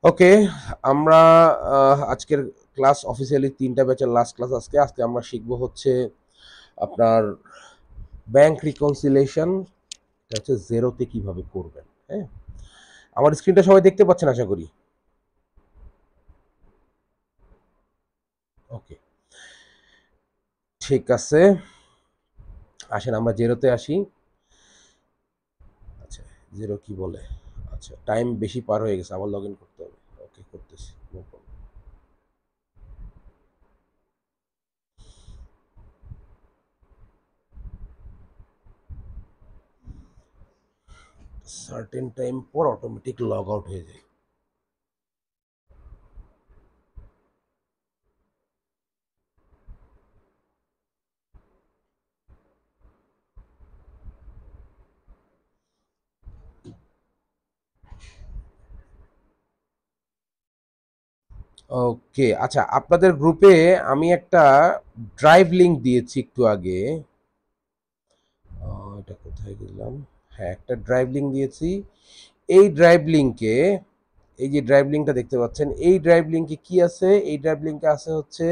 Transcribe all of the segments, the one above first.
ওকে, আমরা আজকের class officially ৩টা ব্যাচের লাস্ট ক্লাস আজকে আমরা শিখব হচ্ছে আপনার ব্যাংক রিকনসিলিয়েশন। এটা হচ্ছে জেরোতে কিভাবে করবেন। হ্যাঁ, আমার স্ক্রিনটা সবাই দেখতে পাচ্ছেন আশা করি। ওকে, ঠিক আছে, আসেন আমরা জেরোতে আসি। আচ্ছা, জেরো কি বলে? আচ্ছা, টাইম বেশি পার হয়ে গেছে, আবার লগ ইন করতে হবে। ওকে, করতেছি, নো প্রবলেম। সার্টেন টাইম পর অটোমেটিক লগ আউট হয়ে যায়। ওকে, আচ্ছা, আপনাদের গ্রুপে আমি একটা ড্রাইভ লিংক দিয়েছি একটু আগে। এটা কোথায় গেলাম? হ্যাঁ, একটা ড্রাইভ লিংক দিয়েছি। এই ড্রাইভ লিংকে, এই যে ড্রাইভ লিংকটা দেখতে পাচ্ছেন, এই ড্রাইভ লিংকে কি আছে? এই ড্রাইভ লিংকে আছে হচ্ছে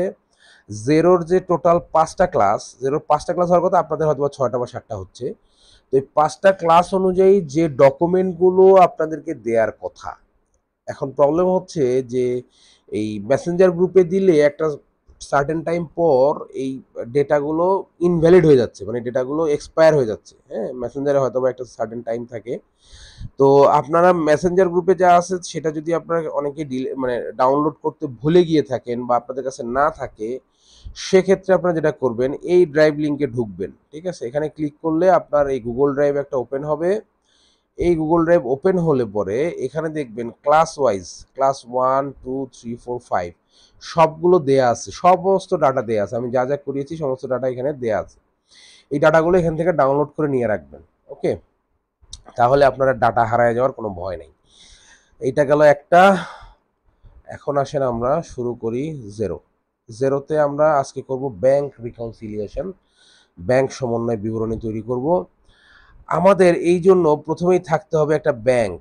জেরোর যে টোটাল 5টা ক্লাস, জেরোর 5টা ক্লাস হওয়ার কথা, আপনাদের হয়তো 6টা বা 7টা হচ্ছে। তো এই 5টা ক্লাস অনুযায়ী যে ডকুমেন্টগুলো আপনাদেরকে দেওয়ার কথা, এখন প্রবলেম হচ্ছে যে এই মেসেঞ্জার গ্রুপে দিলে একটা সার্টেন টাইম পর এই ডেটাগুলো ইনভ্যালিড হয়ে যাচ্ছে, মানে ডেটাগুলো এক্সপায়ার হয়ে যাচ্ছে। হ্যাঁ, মেসেঞ্জারে হয়তো বা একটা সার্টেন টাইম থাকে। তো আপনারা মেসেঞ্জার গ্রুপে যা আছে সেটা যদি আপনারা অনেকে মানে ডাউনলোড করতে ভুলে গিয়ে থাকেন বা আপনাদের কাছে না থাকে, সেক্ষেত্রে আপনারা যেটা করবেন, এই ড্রাইভ লিঙ্কে ঢুকবেন। ঠিক আছে, এখানে ক্লিক করলে আপনার এই গুগল ড্রাইভ একটা ওপেন হবে। এই গুগল ড্রাইভ ওপেন হলে পরে এখানে দেখবেন ক্লাস ওয়াইজ, ক্লাস 1 2 3 4 5 সবগুলো দেয়া আছে, সমস্ত ডাটা দেয়া আছে। আমি যা যা করিয়েছি সমস্ত ডাটা এখানে দেয়া আছে। এই ডাটাগুলো এখান থেকে ডাউনলোড করে নিয়ে রাখবেন। ওকে, তাহলে আপনারা ডাটা হারায় যাওয়ার কোনো ভয় নেই। এইটা গেল একটা। এখন আসেন আমরা শুরু করি জেরো। জেরোতে আমরা আজকে করব ব্যাংক রিকনসিলিয়েশন, ব্যাংক সমন্বয় বিবরণী তৈরি করব। আমাদের এই জন্য প্রথমেই থাকতে হবে একটা ব্যাংক।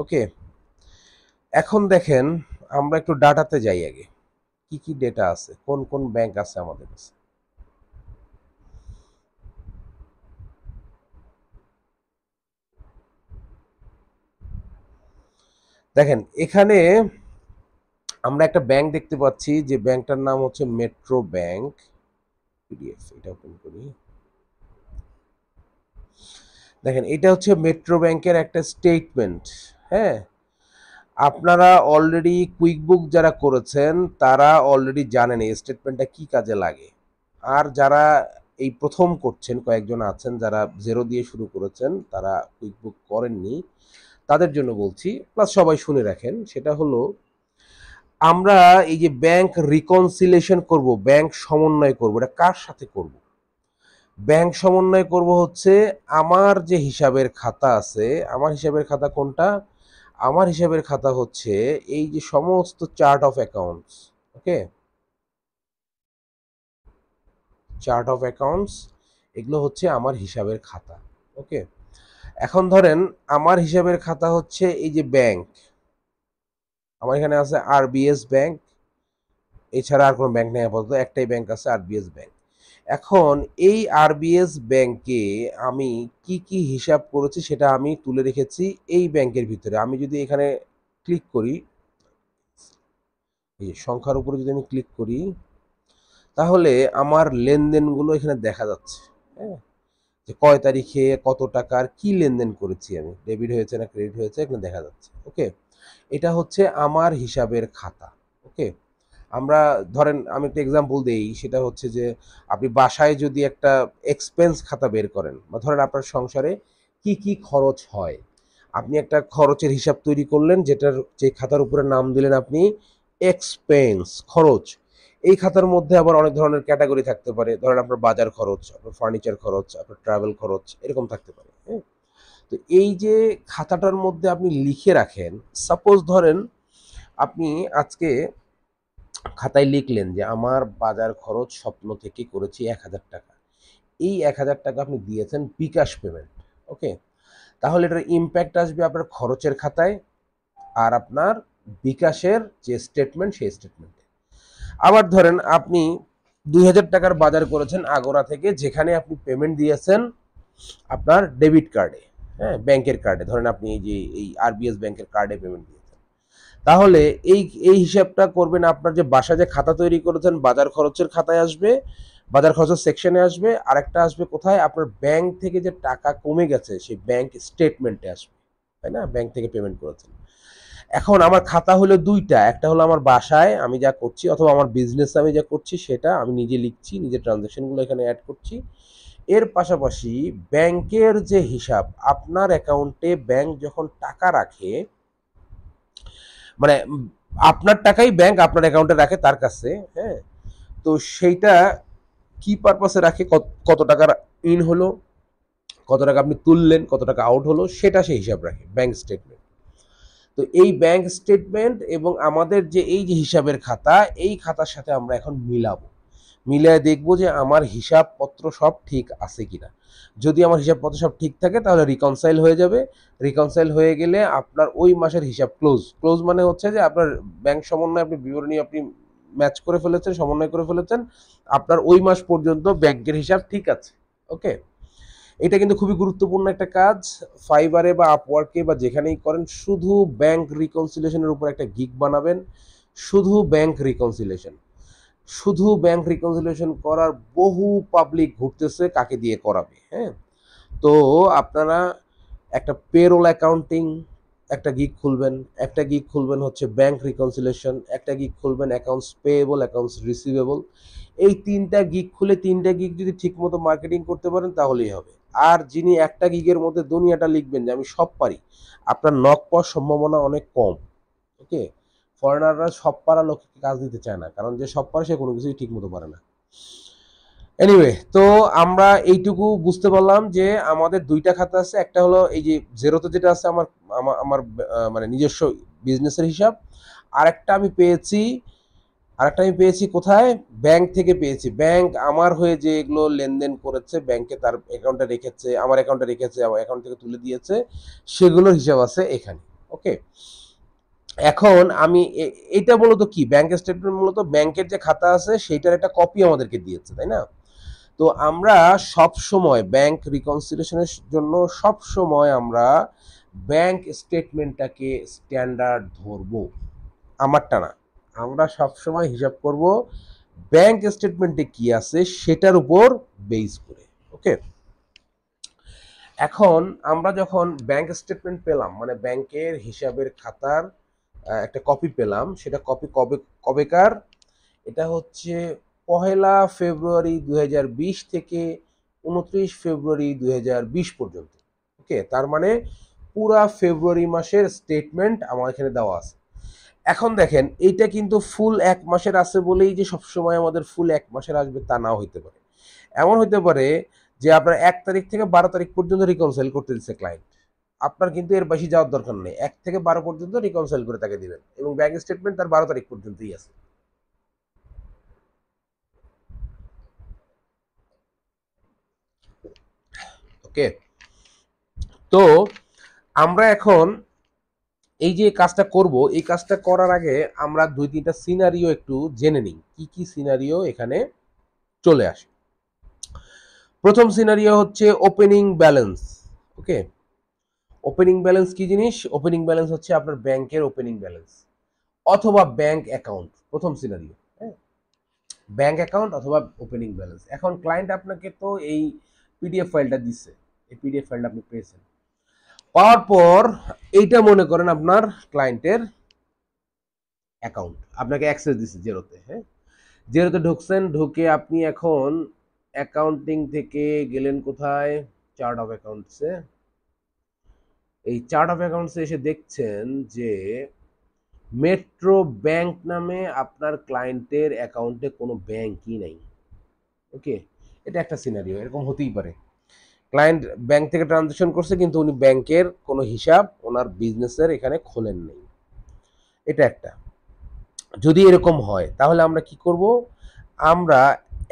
ওকে, এখন দেখেন, আমরা একটু ডাটাতে যাই আগে। কি কি ডেটা আছে, কোন কোন ব্যাংক আছে আমাদের কাছে। দেখেন এখানে আমরা একটা ব্যাংক দেখতে পাচ্ছি, যে ব্যাংকটার নাম হচ্ছে মেট্রো ব্যাংক। পিডিএফ এটা ওপেন করি। দেখেন এটা হচ্ছে মেট্রো ব্যাংকের একটা স্টেটমেন্ট। হ্যাঁ, আপনারা অলরেডি কুইকবুক যারা করেছেন তারা অলরেডি জানেন এই স্টেটমেন্টটা কি কাজে লাগে। আর যারা এই প্রথম করছেন, কয়েকজন আছেন যারা জেরো দিয়ে শুরু করেছেন, তারা কুইকবুক করেননি, তাদের জন্য বলছি, প্লাস সবাই শুনে রাখেন। সেটা হলো, আমরা এই যে ব্যাংক রিকনসিলেশন করব, ব্যাংক সমন্বয় করব, এটা কার সাথে করব? ব্যাংক সমন্বয় করব হচ্ছে আমার যে হিসাবের খাতা আছে। আমার হিসাবের খাতা কোনটা? আমার হিসাবের খাতা হচ্ছে এই যে সমস্ত chart of accounts. Okay, chart of accounts, এগুলো হচ্ছে আমার হিসাবের খাতা। ওকে, এখন ধরেন আমার হিসাবের খাতা হচ্ছে এই যে ব্যাংক, আমার এখানে আছে আরবিএস ব্যাংক। এছাড়া আর কোনো ব্যাংক নেই আপাতত, একটাই ব্যাংক আছে, আরবিএস ব্যাংক। এখন এই আরবিএস ব্যাংকে আমি কি কি হিসাব করেছি সেটা আমি তুলে রেখেছি এই ব্যাংকের ভিতরে। আমি যদি এখানে ক্লিক করি, এই সংখ্যার উপরে যদি আমি ক্লিক করি, তাহলে আমার লেনদেনগুলো এখানে দেখা যাচ্ছে। হ্যাঁ, যে কয় তারিখে কত টাকার কি লেনদেন করেছি, আমি ডেবিট হয়েছে না ক্রেডিট হয়েছে এখানে দেখা যাচ্ছে। ওকে, এটা হচ্ছে আমার হিসাবের খাতা। ওকে, আমরা ধরেন আমি একটা এক্সাম্পল দেই, সেটা হচ্ছে যে আপনি বাসায় যদি একটা এক্সপেন্স খাতা বের করেন, বা ধরেন আপনার সংসারে কি কি খরচ হয়, আপনি একটা খরচের হিসাব তৈরি করলেন, যেটার যে খাতার উপরে নাম দিলেন আপনি এক্সপেন্স, খরচ। এই খাতার মধ্যে আবার অনেক ধরনের ক্যাটাগরি থাকতে পারে, ধরেন আপনার বাজার খরচ, আপনার ফার্নিচার খরচ, আপনার ট্রাভেল খরচ, এরকম থাকতে পারে। হ্যাঁ, তো এই যে খাতাটার মধ্যে আপনি লিখে রাখেন, সাপোজ ধরেন আপনি আজকে খাতায় লিখলেন যে আমার বাজার খরচ স্বপ্ন থেকে করেছি 1,000 টাকা। এই 1,000 টাকা আপনি দিয়েছেন বিকাশ পেমেন্ট। ওকে, তাহলে এটার ইম্প্যাক্ট আসবে আপনার খরচের খাতায় আর আপনার বিকাশের যে স্টেটমেন্ট সেই স্টেটমেন্টে। আবার ধরেন আপনি 2000 টাকার বাজার করেছেন আগোরা থেকে, যেখানে আপনি পেমেন্ট দিয়েছেন আপনার ডেবিট কার্ডে, হ্যাঁ, ব্যাংকের কার্ডে, ধরেন আপনি এই যে এই আরবিএস ব্যাংকের কার্ডে পেমেন্ট দিয়েছেন, তাহলে এই এই হিসাবটা করবেন আপনার যে বাসায় যে খাতা তৈরি করেছেন বাজার খরচের খাতায় আসবে, বাজার খরচের সেকশনে আসবে, আরেকটা আসবে কোথায়, আপনার ব্যাংক থেকে যে টাকা কমে গেছে সেই ব্যাংক স্টেটমেন্টে আসবে, তাই না, ব্যাংক থেকে পেমেন্ট করেছেন। এখন আমার খাতা হলো দুইটা, একটা হলো আমার বাসায় আমি যা করছি অথবা আমার বিজনেস আমি যা করছি সেটা আমি নিজে লিখছি, নিজের ট্রানজাকশনগুলো এখানে অ্যাড করছি। এর পাশাপাশি ব্যাংকের যে হিসাব, আপনার অ্যাকাউন্টে ব্যাংক যখন টাকা রাখে, মানে আপনার টাকাই ব্যাংক আপনার অ্যাকাউন্টে রাখে তার কাছে, হ্যাঁ, তো সেইটা কি পারপাসে রাখে, কত টাকার ইন হলো, কত টাকা আপনি তুললেন, কত টাকা আউট হলো, সেটা সেই হিসাব রাখে ব্যাংক স্টেটমেন্ট। তো এই ব্যাংক স্টেটমেন্ট এবং আমাদের যে এই যে হিসাবের খাতা, এই খাতার সাথে আমরা এখন মিলাবো, মিলিয়ে দেখবো যে আমার হিসাবপত্র সব ঠিক আছে কিনা। যদি আমার হিসাবপত্র সব ঠিক থাকে তাহলে রিকনসাইল হয়ে যাবে। রিকনসাইল হয়ে গেলে আপনার ওই মাসের হিসাব ক্লোজ। ক্লোজ মানে হচ্ছে যে আপনার ব্যাংক সমন্বয়, আপনি বিবরণী আপনি ম্যাচ করে ফেলেছেন, সমন্বয় করে ফেলেছেন, আপনার ওই মাস পর্যন্ত ব্যাংকের হিসাব ঠিক আছে। ওকে, এটা কিন্তু খুবই গুরুত্বপূর্ণ একটা কাজ। ফাইবারে বা আপওয়ার্কে বা যেখানেই করেন, শুধু ব্যাংক রিকনসিলিয়েশনের উপর একটা গিগ বানাবেন, শুধু ব্যাংক রিকনসিলিয়েশন, শুধু ব্যাংক রিকনসিলিয়েশন করার বহু পাবলিক ঘুরতেছে কাকে দিয়ে করাবে, হ্যাঁ। তো আপনারা একটা পেরোল অ্যাকাউন্টিং একটা গিগ খুলবেন, একটা গিগ খুলবেন হচ্ছে ব্যাংক রিকনসিলিয়েশন, একটা গিগ খুলবেন অ্যাকাউন্টস পেয়েবল, অ্যাকাউন্টস রিসিভেবল। এই তিনটা গিগ খুলে তিনটা গিগ যদি ঠিকমতো মার্কেটিং করতে পারেন তাহলেই হবে। আর যিনি একটা গিগের মধ্যে দুনিয়াটা লিখবেন যে আমি সব পারি, আপনার নক পাওয়ার সম্ভাবনা অনেক কম। ওকে, ফরেনাররা সব পারা লোককে কাজ দিতে চায় না, কারণ যে সব পারে সে কোনো কিছুই ঠিক মতো পারে না। এনিওয়ে, তো আমরা এইটুকু বুঝতে পারলাম যে আমাদের দুইটা খাতা আছে, একটা হলো এই যে জেরোতে যেটা আছে আমার আমার আমার মানে নিজস্ব বিজনেসের হিসাব, আরেকটা আমি পেয়েছি, আরেকটা আমি পেয়েছি কোথায়, ব্যাংক থেকে পেয়েছি। ব্যাংক আমার হয়ে যে এগুলো লেনদেন করেছে, ব্যাংকে তার অ্যাকাউন্টে রেখেছে, আমার অ্যাকাউন্টে রেখেছে, আমার অ্যাকাউন্ট থেকে তুলে দিয়েছে, সেগুলোর হিসাব আছে এখানে। ওকে, এখন আমি এটা মূলত কি, ব্যাংক স্টেটমেন্ট মূলত ব্যাংকের যে খাতা আছে সেইটার একটা কপি আমাদেরকে দিয়েছে, তাই না। তো আমরা সব সময় ব্যাংক রিকনসিলিয়েশনের জন্য সব সময় আমরা ব্যাংক স্টেটমেন্টটাকে স্ট্যান্ডার্ড ধরব, আমারটা না। আমরা সব সময় হিসাব করব ব্যাংক স্টেটমেন্টে কি আছে সেটার উপর বেস করে। ওকে, এখন আমরা যখন ব্যাংক স্টেটমেন্ট পেলাম, মানে ব্যাংকের হিসাবের খাতার একটা কপি পেলাম, সেটা কপি কবেকার, এটা হচ্ছে 1 ফেব্রুয়ারি 2020 থেকে 29 ফেব্রুয়ারি 2020 পর্যন্ত। ওকে, তার মানে পুরা ফেব্রুয়ারি মাসের স্টেটমেন্ট আমার এখানে দেওয়া আছে। এখন দেখেন এইটা কিন্তু ফুল 1 মাসের আছে বলেই যে সবসময় আমাদের ফুল 1 মাসের আসবে তা নাও হইতে পারে। এমন হইতে পারে যে আপনার 1 তারিখ থেকে 12 তারিখ পর্যন্ত রিকনসাইল করতে দিচ্ছে ক্লায়েন্ট, আপনার কিন্তু এর বেশি যাওয়ার দরকার নেই, 1 থেকে 12 পর্যন্ত রিকনসাইল করে তাকে দিবেন এবং ব্যাংক স্টেটমেন্ট তার 12 তারিখ পর্যন্তই আছে। ওকে, তো আমরা এখন এই যে কাজটা করব, এই কাজটা করার আগে আমরা 2-3টা সিনারিও একটু জেনে নিই, কি কি সিনারিও এখানে চলে আসে। প্রথম সিনারিও হচ্ছে ওপেনিং ব্যালেন্স। ওকে, ওপেনিং ব্যালেন্স কি জিনিস, ওপেনিং ব্যালেন্স হচ্ছে আপনার ব্যাংকের ওপেনিং ব্যালেন্স অথবা ব্যাংক অ্যাকাউন্ট। প্রথম সিনারিও, হ্যাঁ, ব্যাংক অ্যাকাউন্ট অথবা ওপেনিং ব্যালেন্স। এখন ক্লায়েন্ট আপনাকে তো এই পিডিএফ ফাইলটা দিচ্ছে, এই পিডিএফ ফাইলটা আপনি পেয়েছেন, পাওয়ার পর এইটা মনে করেন আপনার ক্লায়েন্টের অ্যাকাউন্ট, আপনাকে অ্যাক্সেস দিচ্ছে জেরোতে, হ্যাঁ, জেরোতে ঢুকছেন, ঢুকে আপনি এখন অ্যাকাউন্টিং থেকে গেলেন কোথায়, চার্ট অফ অ্যাকাউন্টসে। এই চার্ট অফ অ্যাকাউন্টসে এসে দেখছেন যে মেট্রো ব্যাংক নামে আপনার ক্লায়েন্টের অ্যাকাউন্টে কোনো ব্যাংকই নাই। ওকে, এটা একটা সিনারিও, এরকম হতেই পারে ক্লায়েন্ট ব্যাংক থেকে ট্রানজাকশন করছে কিন্তু উনি ব্যাংকের কোনো হিসাব ওনার বিজনেসের এখানে খোলেন নেই, এটা একটা। যদি এরকম হয় তাহলে আমরা কি করব, আমরা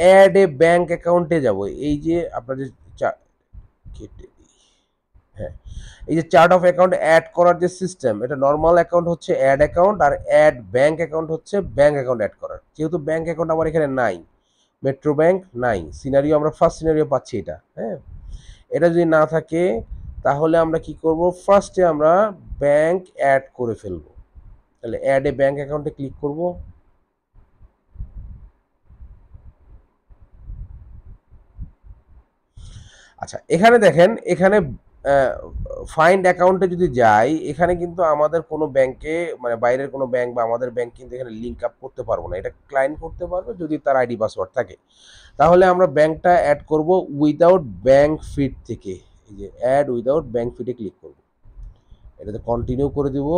অ্যাড এ ব্যাংক অ্যাকাউন্টে যাব। এই যে আপনাদের কেটে দিই, হ্যাঁ, এই যে চার্ট অফ অ্যাকাউন্ট অ্যাড করার যে সিস্টেম, এটা নর্মাল অ্যাকাউন্ট হচ্ছে অ্যাড অ্যাকাউন্ট, আর অ্যাড ব্যাংক অ্যাকাউন্ট হচ্ছে ব্যাংক অ্যাকাউন্ট অ্যাড করার। যেহেতু ব্যাংক অ্যাকাউন্ট আমার এখানে নাই, মেট্রো ব্যাংক নাই, সিনারিও আমরা ফার্স্ট সিনারিও পাচ্ছি এটা। হ্যাঁ, এটা যদি না থাকে তাহলে আমরা কি করব, ফার্স্টে আমরা ব্যাংক অ্যাড করে ফেলবো। তাহলে অ্যাড এ ব্যাংক অ্যাকাউন্টে ক্লিক করব। আচ্ছা, এখানে দেখেন, এখানে ফাইন্ড অ্যাকাউন্টে যদি যাই, এখানে কিন্তু আমাদের কোনো ব্যাংকে, মানে বাইরের কোনো ব্যাংক বা আমাদের ব্যাংক কিন্তু এখানে লিঙ্ক আপ করতে পারবো না। এটা ক্লায়েন্ট করতে পারবে যদি তার আইডি পাসওয়ার্ড থাকে। তাহলে আমরা ব্যাংকটা অ্যাড করব উইদাউট ব্যাংক ফিড থেকে। এই যে অ্যাড উইদাউট ব্যাংক ফিডে ক্লিক করব, এটাতে কন্টিনিউ করে দিব।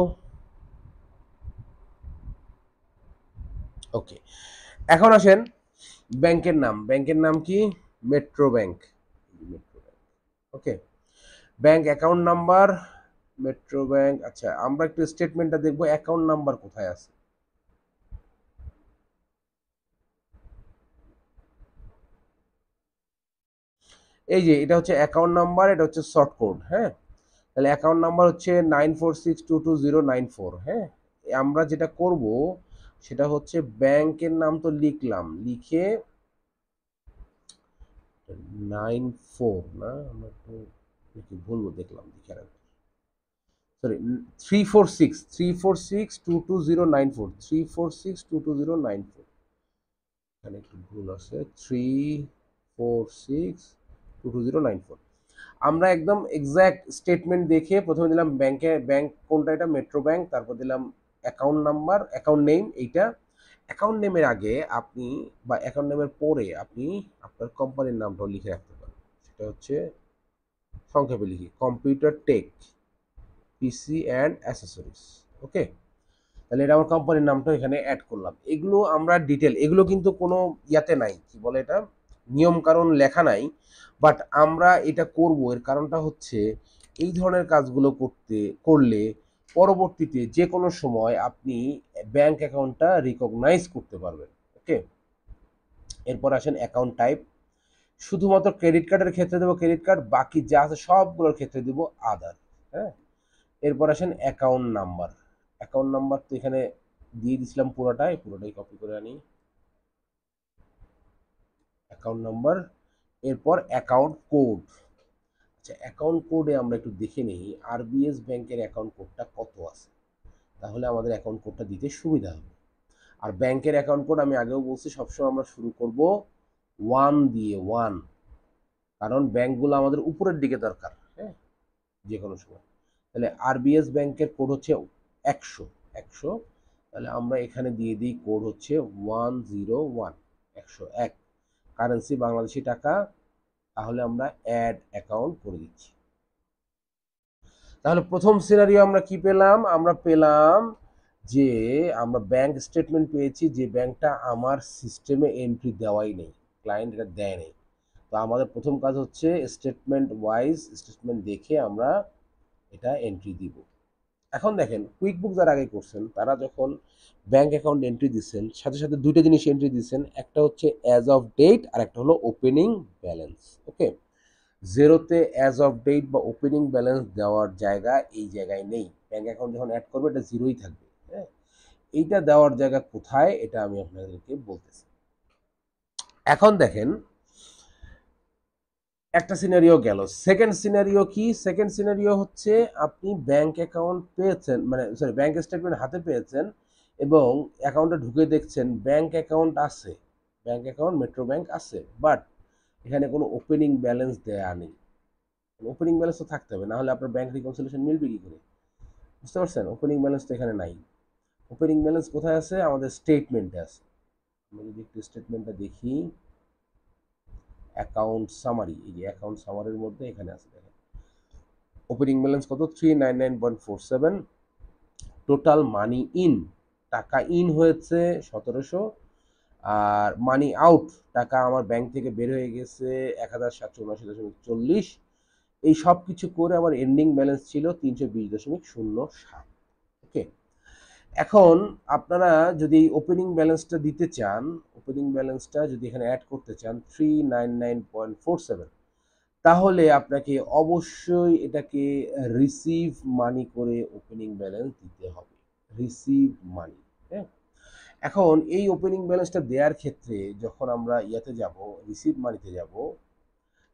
ওকে, এখন আসেন ব্যাংকের নাম। ব্যাংকের নাম কি? Metro Bank. Metro Bank. Okay, bank account number Metro Bank. আচ্ছা, আমরা একটু স্টেটমেন্টটা দেখবো অ্যাকাউন্ট নাম্বার কোথায় আছে। এই যে এটা হচ্ছে অ্যাকাউন্ট নাম্বার, এটা হচ্ছে শর্ট কোড। হ্যাঁ, তাহলে অ্যাকাউন্ট নাম্বার হচ্ছে 946222094। হ্যাঁ, আমরা যেটা করব সেটা হচ্ছে ব্যাংকের নাম তো লিখলাম, লিখে 94 না, আমরা তো কি বলবো দেখলাম, লিখে রাখবো। সরি, 346 346220943462209। এখানে একটু ভুল আছে, 3462209। আমরা একদম এক্সাক্ট স্টেটমেন্ট দেখে প্রথমে দিলাম ব্যাংকে, ব্যাংক কোনটা, এটা মেট্রো ব্যাংক। তারপর দিলাম অ্যাকাউন্ট নাম্বার, অ্যাকাউন্ট নেম এইটা। অ্যাকাউন্ট নেমের আগে আপনি, বা অ্যাকাউন্ট নেমের পরে আপনি আপনার কোম্পানির নামটাও লিখে রাখতে পারেন। সেটা হচ্ছে সংক্ষেপে লিখি, computer tech PC and accessories. Okay, তাহলে এটা আমার কোম্পানির নামটা এখানে অ্যাড করলাম। এগুলো আমরা ডিটেল, এগুলো কিন্তু কোনো ইয়াতে নাই, কি বলে এটা, নিয়ম কারণ লেখা নাই। বাট আমরা এটা করব, এর কারণটা হচ্ছে এই ধরনের কাজগুলো করলে পরবর্তীতে যে কোনো সময় আপনি ব্যাংক অ্যাকাউন্টটা রিকগনাইজ করতে পারবেন। ওকে, এরপর আসেন অ্যাকাউন্ট টাইপ। শুধুমাত্র ক্রেডিট কার্ডের ক্ষেত্রে দেবো ক্রেডিট কার্ড, বাকি যা আছে সবগুলোর ক্ষেত্রে দেবো আদার। হ্যাঁ, এরপর আসেন অ্যাকাউন্ট নাম্বার। অ্যাকাউন্ট নাম্বার তো এখানে দিয়ে দিছিলাম পুরোটাই কপি করে আনি, অ্যাকাউন্ট নাম্বার। এরপর অ্যাকাউন্ট কোড। আচ্ছা, অ্যাকাউন্ট কোডে আমরা একটু দেখে নিই আরবিএস ব্যাংকের অ্যাকাউন্ট কোডটা কত আছে, তাহলে আমাদের অ্যাকাউন্ট কোডটা দিতে সুবিধা হবে। আর ব্যাংকের অ্যাকাউন্ট কোড আমি আগেও বলছি, সবসময় আমরা শুরু করব 1 দিয়ে, 1, কারণ ব্যাংকগুলো আমাদের উপরের দিকে দরকার। হ্যাঁ, যে কোনো সময়। তাহলে আরবিএস ব্যাংকের কোড হচ্ছে 100, 100। তাহলে আমরা এখানে দিয়ে দিই কোড হচ্ছে 101, 101, কারেন্সি বাংলাদেশি টাকা। তাহলে আমরা অ্যাড অ্যাকাউন্ট করে দিচ্ছি। তাহলে প্রথম সিনারিও আমরা কি পেলাম, আমরা পেলাম যে আমরা ব্যাংক স্টেটমেন্ট পেয়েছি, যে ব্যাংকটা আমার সিস্টেমে এন্ট্রি দেওয়াই নেই, ক্লায়েন্ট এটা দেয় নেই। তো আমাদের প্রথম কাজ হচ্ছে স্টেটমেন্ট ওয়াইজ স্টেটমেন্ট দেখে আমরা এটা এন্ট্রি দিব। এখন দেখেন, কুইক বুক যারা আগে করছেন তারা যখন ব্যাংক অ্যাকাউন্ট এন্ট্রি দিচ্ছেন, সাথে সাথে দুইটা জিনিস এন্ট্রি দিচ্ছেন, একটা হচ্ছে অ্যাজ অফ ডেট আর একটা হলো ওপেনিং ব্যালেন্স। ওকে, জিরোতে অ্যাজ অফ ডেট বা ওপেনিং ব্যালেন্স দেওয়ার জায়গা এই জায়গায় নেই। ব্যাংক অ্যাকাউন্ট যখন অ্যাড করবে এটা জিরোই থাকবে। হ্যাঁ, এইটা দেওয়ার জায়গা কোথায় এটা আমি আপনাদেরকে বলতেছি। এখন দেখেন, একটা সিনারিও গেল। সেকেন্ড সিনারিও কি? সেকেন্ড সিনারিও হচ্ছে আপনি ব্যাংক অ্যাকাউন্ট পেয়েছেন, মানে সরি, ব্যাংক স্টেটমেন্ট হাতে পেয়েছেন এবং অ্যাকাউন্টে ঢুকে দেখছেন ব্যাংক অ্যাকাউন্ট আছে, ব্যাংক অ্যাকাউন্ট মেট্রো ব্যাংক আছে, বাট এখানে কোনো ওপেনিং ব্যালেন্স দেয়া নেই। ওপেনিং ব্যালেন্স তো থাকতে হবে, না হলে আপনার ব্যাংক রিকনসিলিয়েশন মিলবে কি করে? বুঝতে পারছেন? ওপেনিং ব্যালেন্স তো এখানে নাই। ওপেনিং ব্যালেন্স কোথায় আছে? আমাদের স্টেটমেন্টে আছে। আমরা যদি একটু স্টেটমেন্টটা দেখি, অ্যাকাউন্ট সামারি, এই যে অ্যাকাউন্ট সামারির মধ্যে এখানে আছে, দেখেন ওপেনিং ব্যালেন্স কত, 399.47। টোটাল মানি ইন, টাকা ইন হয়েছে 1700। আর মানি আউট, টাকা আমার ব্যাংক থেকে বের হয়ে গেছে 1779.40। এই সব কিছু করে আমার এন্ডিং ব্যালেন্স ছিল 320.07। ওকে, এখন আপনারা যদি ওপেনিং ব্যালেন্সটা দিতে চান, ওপেনিং ব্যালেন্সটা যদি এখানে অ্যাড করতে চান 399.47, তাহলে আপনাকে অবশ্যই এটাকে রিসিভ মানি করে ওপেনিং ব্যালেন্স দিতে হবে। রিসিভ মানি, হ্যাঁ। এখন এই ওপেনিং ব্যালেন্সটা দেওয়ার ক্ষেত্রে যখন আমরা ইয়াতে যাব, রিসিভ মানিতে যাব,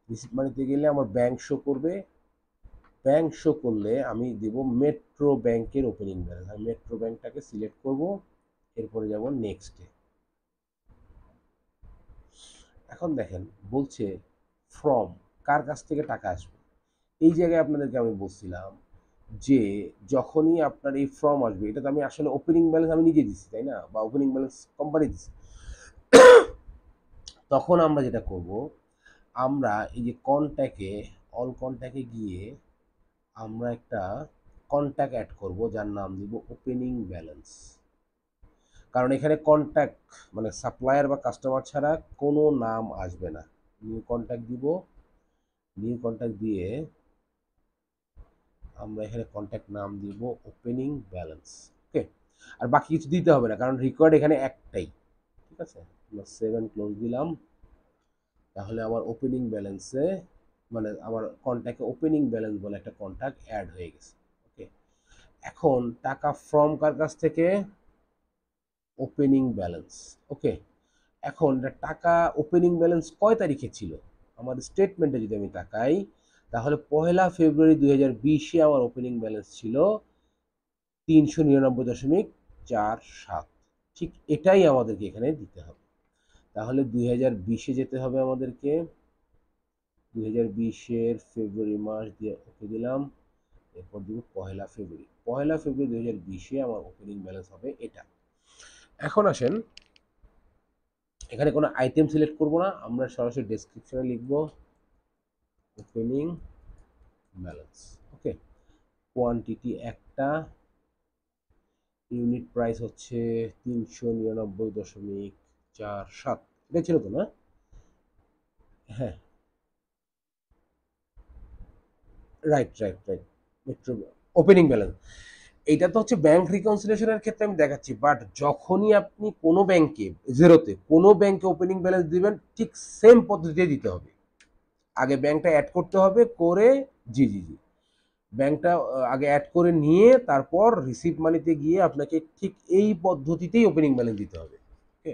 রিসিভ মানিতে গেলে আমার ব্যাংক শো করবে। ব্যাংক শো করলে আমি দেব মেট্রো ব্যাংকের ওপেনিং ব্যালেন্স। আমি মেট্রো ব্যাংকটাকে সিলেক্ট করব, এরপরে যাব নেক্সটে। এখন দেখেন বলছে ফ্রম, কার কাছ থেকে টাকা আসবে। এই জায়গায় আপনাদেরকে আমি বলছিলাম যে যখনই আপনার এই ফর্ম আসবে, এটা তো আমি আসলে ওপেনিং ব্যালেন্স আমি নিজে দিচ্ছি, তাই না, বা ওপেনিং ব্যালেন্স কোম্পানি দিচ্ছি। তখন আমরা যেটা করব, আমরা এই যে কন্ট্যাক্টে, অল কন্ট্যাক্টে গিয়ে আমরা একটা কন্ট্যাক্ট অ্যাড করব, যার নাম দিব ওপেনিং ব্যালেন্স। কারণ এখানে কন্ট্যাক্ট মানে সাপ্লায়ার বা কাস্টমার ছাড়া কোনো নাম আসবে না। নিউ কন্ট্যাক্ট দিব, নিউ কন্ট্যাক্ট দিয়ে আমরা এখানে কন্ট্যাক্ট নাম দিব ওপেনিং ব্যালেন্স। ওকে, আর বাকি কিছু দিতে হবে না, কারণ রিকোয়ার্ড এখানে একটাই। ঠিক আছে, আমরা 7 ক্লোজ দিলাম। তাহলে আমার ওপেনিং ব্যালেন্সে মানে আমার কন্ট্যাক্টে ওপেনিং ব্যালেন্স বলে একটা কন্ট্যাক্ট অ্যাড হয়ে গেছে। ওকে, এখন টাকা ফ্রম কার কাছ থেকে, ওপেনিং ব্যালেন্স। ওকে, এখন টাকা ওপেনিং ব্যালেন্স কয় তারিখে ছিল, আমার স্টেটমেন্টে যদি আমি তাকাই, তাহলে 1 ফেব্রুয়ারি 2020-এ আমার ওপেনিং ব্যালেন্স ছিল 399.47। ঠিক এটাই আমাদেরকে এখানে দিতে হবে। তাহলে 2020-এ যেতে হবে আমাদেরকে, 2020-এর ফেব্রুয়ারি মাস দিয়ে ওকে দিলাম, এরপর দিব 1 ফেব্রুয়ারি। 1 ফেব্রুয়ারি 2020-এ আমার ওপেনিং ব্যালেন্স হবে এটা। এখন আসেন, এখানে কোনো আইটেম সিলেক্ট করব না, আমরা সরাসরি ডেসক্রিপশনে লিখব ওপেনিং ব্যালেন্স। ওকে, কোয়ান্টিটি একটা, ইউনিট প্রাইস হচ্ছে 399.47। এটা ছিল তো না? হ্যাঁ, right right right, metro opening balance. এইটা তো হচ্ছে ব্যাংক রিকনসিলিয়েশনের ক্ষেত্রে আমি দেখাচ্ছি, বাট যখনই আপনি কোনো ব্যাংকে, জিরোতে কোনো ব্যাংকে ওপেনিং ব্যালেন্স দিবেন, ঠিক সেম পদ্ধতিতে দিতে হবে। আগে ব্যাংকটা অ্যাড করতে হবে, করে জি জি জি, ব্যাংকটা আগে অ্যাড করে নিয়ে তারপর রিসিভ মানিতে গিয়ে আপনাকে ঠিক এই পদ্ধতিতেই ওপেনিং ব্যালেন্স দিতে হবে। ওকে,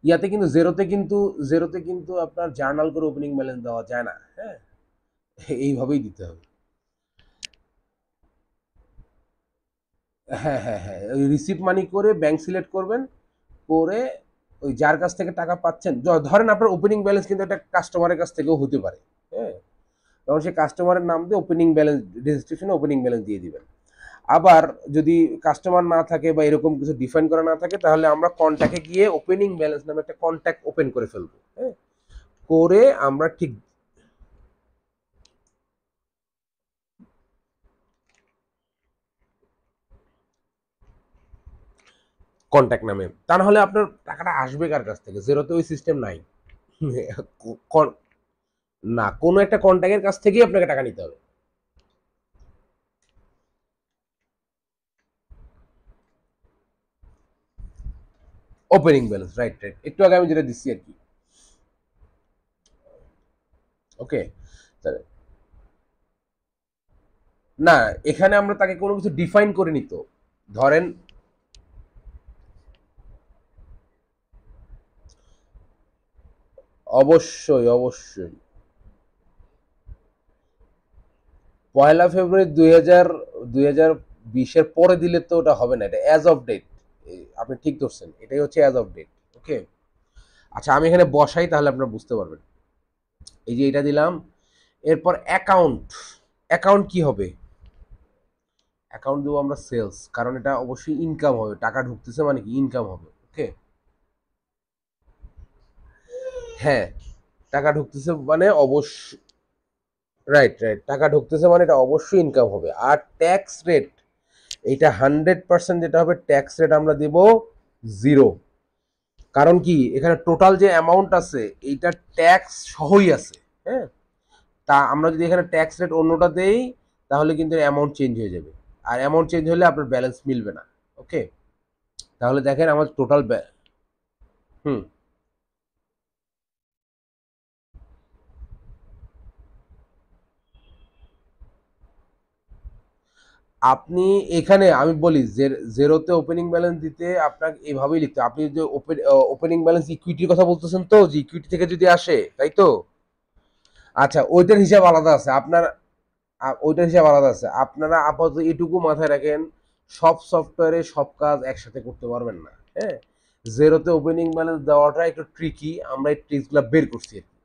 ইয়াতে কিন্তু জেরোতে কিন্তু আপনার জার্নাল করে ওপেনিং ব্যালেন্স দেওয়া যায় না, হ্যাঁ, এইভাবেই দিতে হবে। হ্যাঁ হ্যাঁ হ্যাঁ, ওই রিসিভ মানি করে ব্যাংক সিলেক্ট করবেন, করে ওই যার কাছ থেকে টাকা পাচ্ছেন, ধরেন আপনার ওপেনিং ব্যালেন্স কিন্তু একটা কাস্টমারের কাছ থেকেও হতে পারে, হ্যাঁ, তখন সেই কাস্টমারের নাম দিয়ে ওপেনিং ব্যালেন্স, রেজিস্ট্রেশনে ওপেনিং ব্যালেন্স দিয়ে দিবেন। আবার যদি কাস্টমার না থাকে বা এরকম কিছু ডিফাইন করা না থাকে, তাহলে আমরা কন্ট্যাক্টে গিয়ে ওপেনিং ব্যালেন্স নামে একটা কন্ট্যাক্ট ওপেন করে ফেলবো, হ্যাঁ, করে আমরা ঠিক কন্ট্যাক্ট নামে, তা না হলে আপনার টাকাটা আসবে কার কাছ থেকে, জেরোতে ওই সিস্টেম নাই। না, কোনো একটা কন্ট্যাক্টের কাছ থেকেই আপনাকে টাকা নিতে হবে। ওপেনিং ব্যালেন্স, রাইট রাইট, একটু আগে আমি যেটা দিচ্ছি আর কি। ওকে, না, এখানে আমরা তাকে কোনো কিছু ডিফাইন করে নিত, ধরেন অবশ্যই অবশ্যই 1 ফেব্রুয়ারি 2020-এর পরে দিলে তো ওটা হবে না, এটা অ্যাজ অফ ডেট। আপনি ঠিক ধরছেন, এটাই হচ্ছে অ্যাজ অফ ডেট। ওকে, আচ্ছা আমি এখানে বসাই তাহলে আপনারা বুঝতে পারবেন। এই যে এটা দিলাম, এরপর অ্যাকাউন্ট, অ্যাকাউন্ট কি হবে, অ্যাকাউন্ট দেবো আমরা সেলস, কারণ এটা অবশ্যই ইনকাম হবে, টাকা ঢুকতেছে মানে কি ইনকাম হবে। ওকে, হ্যাঁ, টাকা ঢুকতেছে মানে অবশ্যই, রাইট রাইট, টাকা ঢুকতেছে মানে এটা অবশ্যই ইনকাম হবে। আর ট্যাক্স রেট, এইটা 100% যেটা হবে, ট্যাক্স রেট আমরা দেব 0। কারণ কি, এখানে টোটাল যে অ্যামাউন্ট আছে এইটা ট্যাক্স সহই আছে, হ্যাঁ, তা আমরা যদি এখানে ট্যাক্স রেট অন্যটা দেই, তাহলে কিন্তু অ্যামাউন্ট চেঞ্জ হয়ে যাবে, আর অ্যামাউন্ট চেঞ্জ হলে আপনার ব্যালেন্স মিলবে না। ওকে, তাহলে দেখেন আমার টোটাল হুম, আপনি এখানে আমি বলি যে জেরোতে ওপেনিং ব্যালেন্স দিতে আপনাকে এভাবেই লিখতে, আপনি যে ওপেনিং ব্যালেন্স ইকুইটির কথা বলতেছেন তো, যে ইকুইটি থেকে যদি আসে, তাই তো? আচ্ছা, ওইটার হিসাব আলাদা আছে আপনার, ওইটার হিসাব আলাদা আছে। আপনারা আপাতত এটুকু মাথায় রাখেন, সব সফটওয়্যারে সব কাজ একসাথে করতে পারবেন না। হ্যাঁ, জেরোতে ওপেনিং ব্যালেন্স দেওয়াটা একটু ট্রিকি, আমরা এই ট্রিক্সগুলো বের করছি আর কি।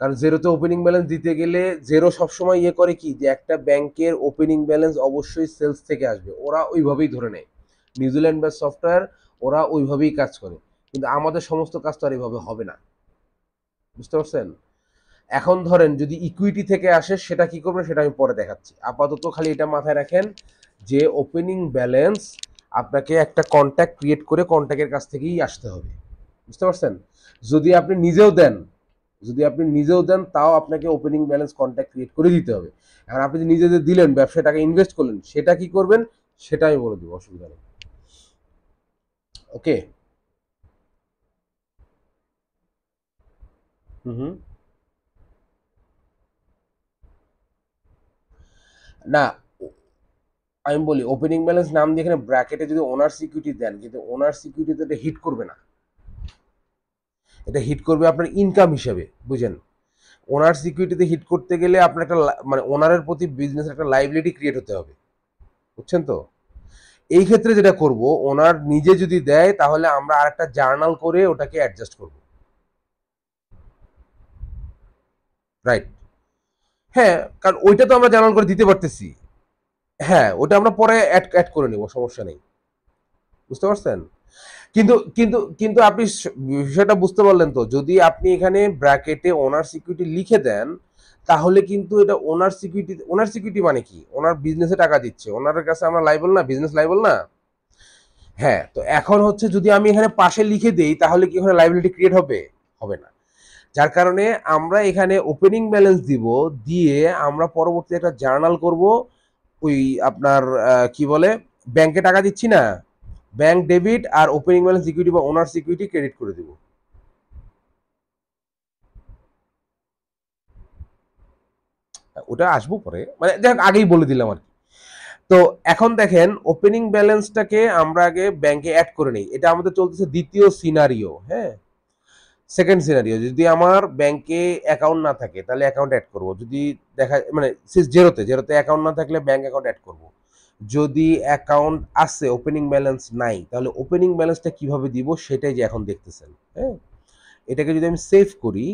কারণ জেরোতে ওপেনিং ব্যালেন্স দিতে গেলে জেরো সবসময় ইয়ে করে কি, যে একটা ব্যাংকের ওপেনিং ব্যালেন্স অবশ্যই সেলস থেকে আসবে, ওরা ওইভাবেই ধরে নেয়। নিউজিল্যান্ড বেস সফটওয়্যার, ওরা ওইভাবেই কাজ করে। কিন্তু আমাদের সমস্ত কাজ তো আর এইভাবে হবে না, বুঝতে পারছেন? এখন ধরেন যদি ইকুইটি থেকে আসে, সেটা কি করবেন সেটা আমি পরে দেখাচ্ছি। আপাতত খালি এটা মাথায় রাখেন যে ওপেনিং ব্যালেন্স আপনাকে একটা কন্ট্যাক্ট ক্রিয়েট করে কন্ট্যাক্টের কাছ থেকেই আসতে হবে, বুঝতে পারছেন? যদি আপনি নিজেও দেন, যদি আপনি নিজেও দেন তাও আপনাকে ওপেনিং ব্যালেন্স কন্ট্যাক্ট ক্রিয়েট করে দিতে হবে। আর আপনি যে নিজে যে দিলেন, ব্যবসায় টাকা ইনভেস্ট করলেন, সেটা কি করবেন সেটা আমি বলে দেবো, অসুবিধা নেই। ওকে। হুম হুম। না, আমি বলি ওপেনিং ব্যালেন্স নাম দিয়ে এখানে ব্র্যাকেটে যদি ওনার সিকিউরিটি দেন, কিন্তু ওনার সিকিউরিটিতে এটা হিট করবে না, এটা হিট করবে আপনার ইনকাম হিসেবে, বুঝেন? ওনার সিকিউরিটিতে হিট করতে গেলে আপনার একটা মানে ওনারের প্রতি বিজনেসের একটা লাইবিলিটি ক্রিয়েট হতে হবে, বুঝছেন তো? এই ক্ষেত্রে যেটা করব, ওনার নিজে যদি দেয় তাহলে আমরা আরেকটা জার্নাল করে ওটাকে অ্যাডজাস্ট করব। রাইট। হ্যাঁ, কারণ ওইটা তো আমরা জার্নাল করে দিতে পারতেছি। হ্যাঁ, ওটা আমরা পরে অ্যাড অ্যাড করে নেব, সমস্যা নেই, বুঝতে পারছেন? কিন্তু কিন্তু কিন্তু আপনি বিষয়টা বুঝতে পারলেন তো, যদি আপনি এখানে ব্র্যাকেটে ওনার সিকিউরিটি লিখে দেন, তাহলে কিন্তু এটা ওনার সিকিউরিটি, ওনার সিকিউরিটি মানে কি, ওনার বিজনেসে টাকা দিচ্ছে, ওনার কাছে আমরা লাইবল না, বিজনেস লাইবল না? হ্যাঁ, তো এখন হচ্ছে যদি আমি এখানে পাশে লিখে দেই, তাহলে কি ওখানে লাইবিলিটি ক্রিয়েট হবে? হবে না। যার কারণে আমরা এখানে ওপেনিং ব্যালেন্স দিব, দিয়ে আমরা পরবর্তী একটা জার্নাল করব। ওই আপনার কি বলে, ব্যাংকে টাকা দিচ্ছি না, ব্যাংক ডেবিট আর ওপেনিং ব্যালেন্স সিকিউরিটি বা ওনার সিকিউরিটি ক্রেডিট করে দিব। ওটা আসবো পরে, মানে দেখ আগেই বলে দিলাম আর কি। তো এখন দেখেন ওপেনিং ব্যালেন্সটাকে আমরা আগে ব্যাংকে অ্যাড করে নিই, এটা আমাদের চলতেছে দ্বিতীয় সিনারিও। হ্যাঁ, সেকেন্ড সিনারিও, যদি আমার ব্যাংকে অ্যাকাউন্ট না থাকে তাহলে অ্যাকাউন্ট অ্যাড করব, যদি দেখা মানে জেরোতে জেরোতে অ্যাকাউন্ট না থাকলে ব্যাংক অ্যাকাউন্ট অ্যাড করব। যদি অ্যাকাউন্ট আছে, ওপেনিং ব্যালেন্স নাই, তাহলে ওপেনিং ব্যালেন্সটা কিভাবে দিব সেটাই যে এখন দেখতেছেন। হ্যাঁ, এটাকে যদি আমি সেভ করি,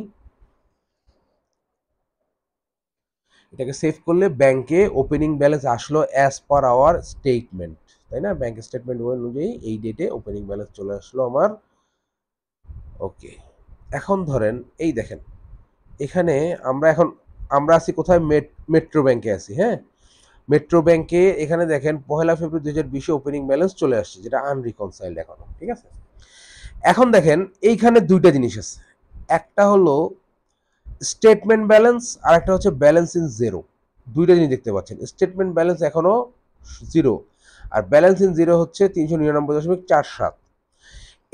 এটাকে সেভ করলে ব্যাংকে ওপেনিং ব্যালেন্স আসলো অ্যাজ পার আওয়ার স্টেটমেন্ট, তাই না? ব্যাংক স্টেটমেন্ট অনুযায়ী এই ডেটে ওপেনিং ব্যালেন্স চলে আসলো আমার। ওকে। এখন ধরেন এই দেখেন, এখানে আমরা এখন আমরা আছি কোথায়, মেট্রো ব্যাংকে আছি। হ্যাঁ, মেট্রো ব্যাংকে এখানে দেখেন 1 ফেব্রুয়ারি 2020 ওপেনিং ব্যালেন্স চলে আসছে, যেটা আনরিকনসাইল্ড এখনো, ঠিক আছে? এখন দেখেন এইখানে দুইটা জিনিস আছে, একটা হলো স্টেটমেন্ট ব্যালেন্স আর একটা হচ্ছে ব্যালেন্স ইন জিরো। দুইটা জিনিস দেখতে পাচ্ছেন, স্টেটমেন্ট ব্যালেন্স এখনো জিরো, আর ব্যালেন্স ইন জিরো হচ্ছে 399.47।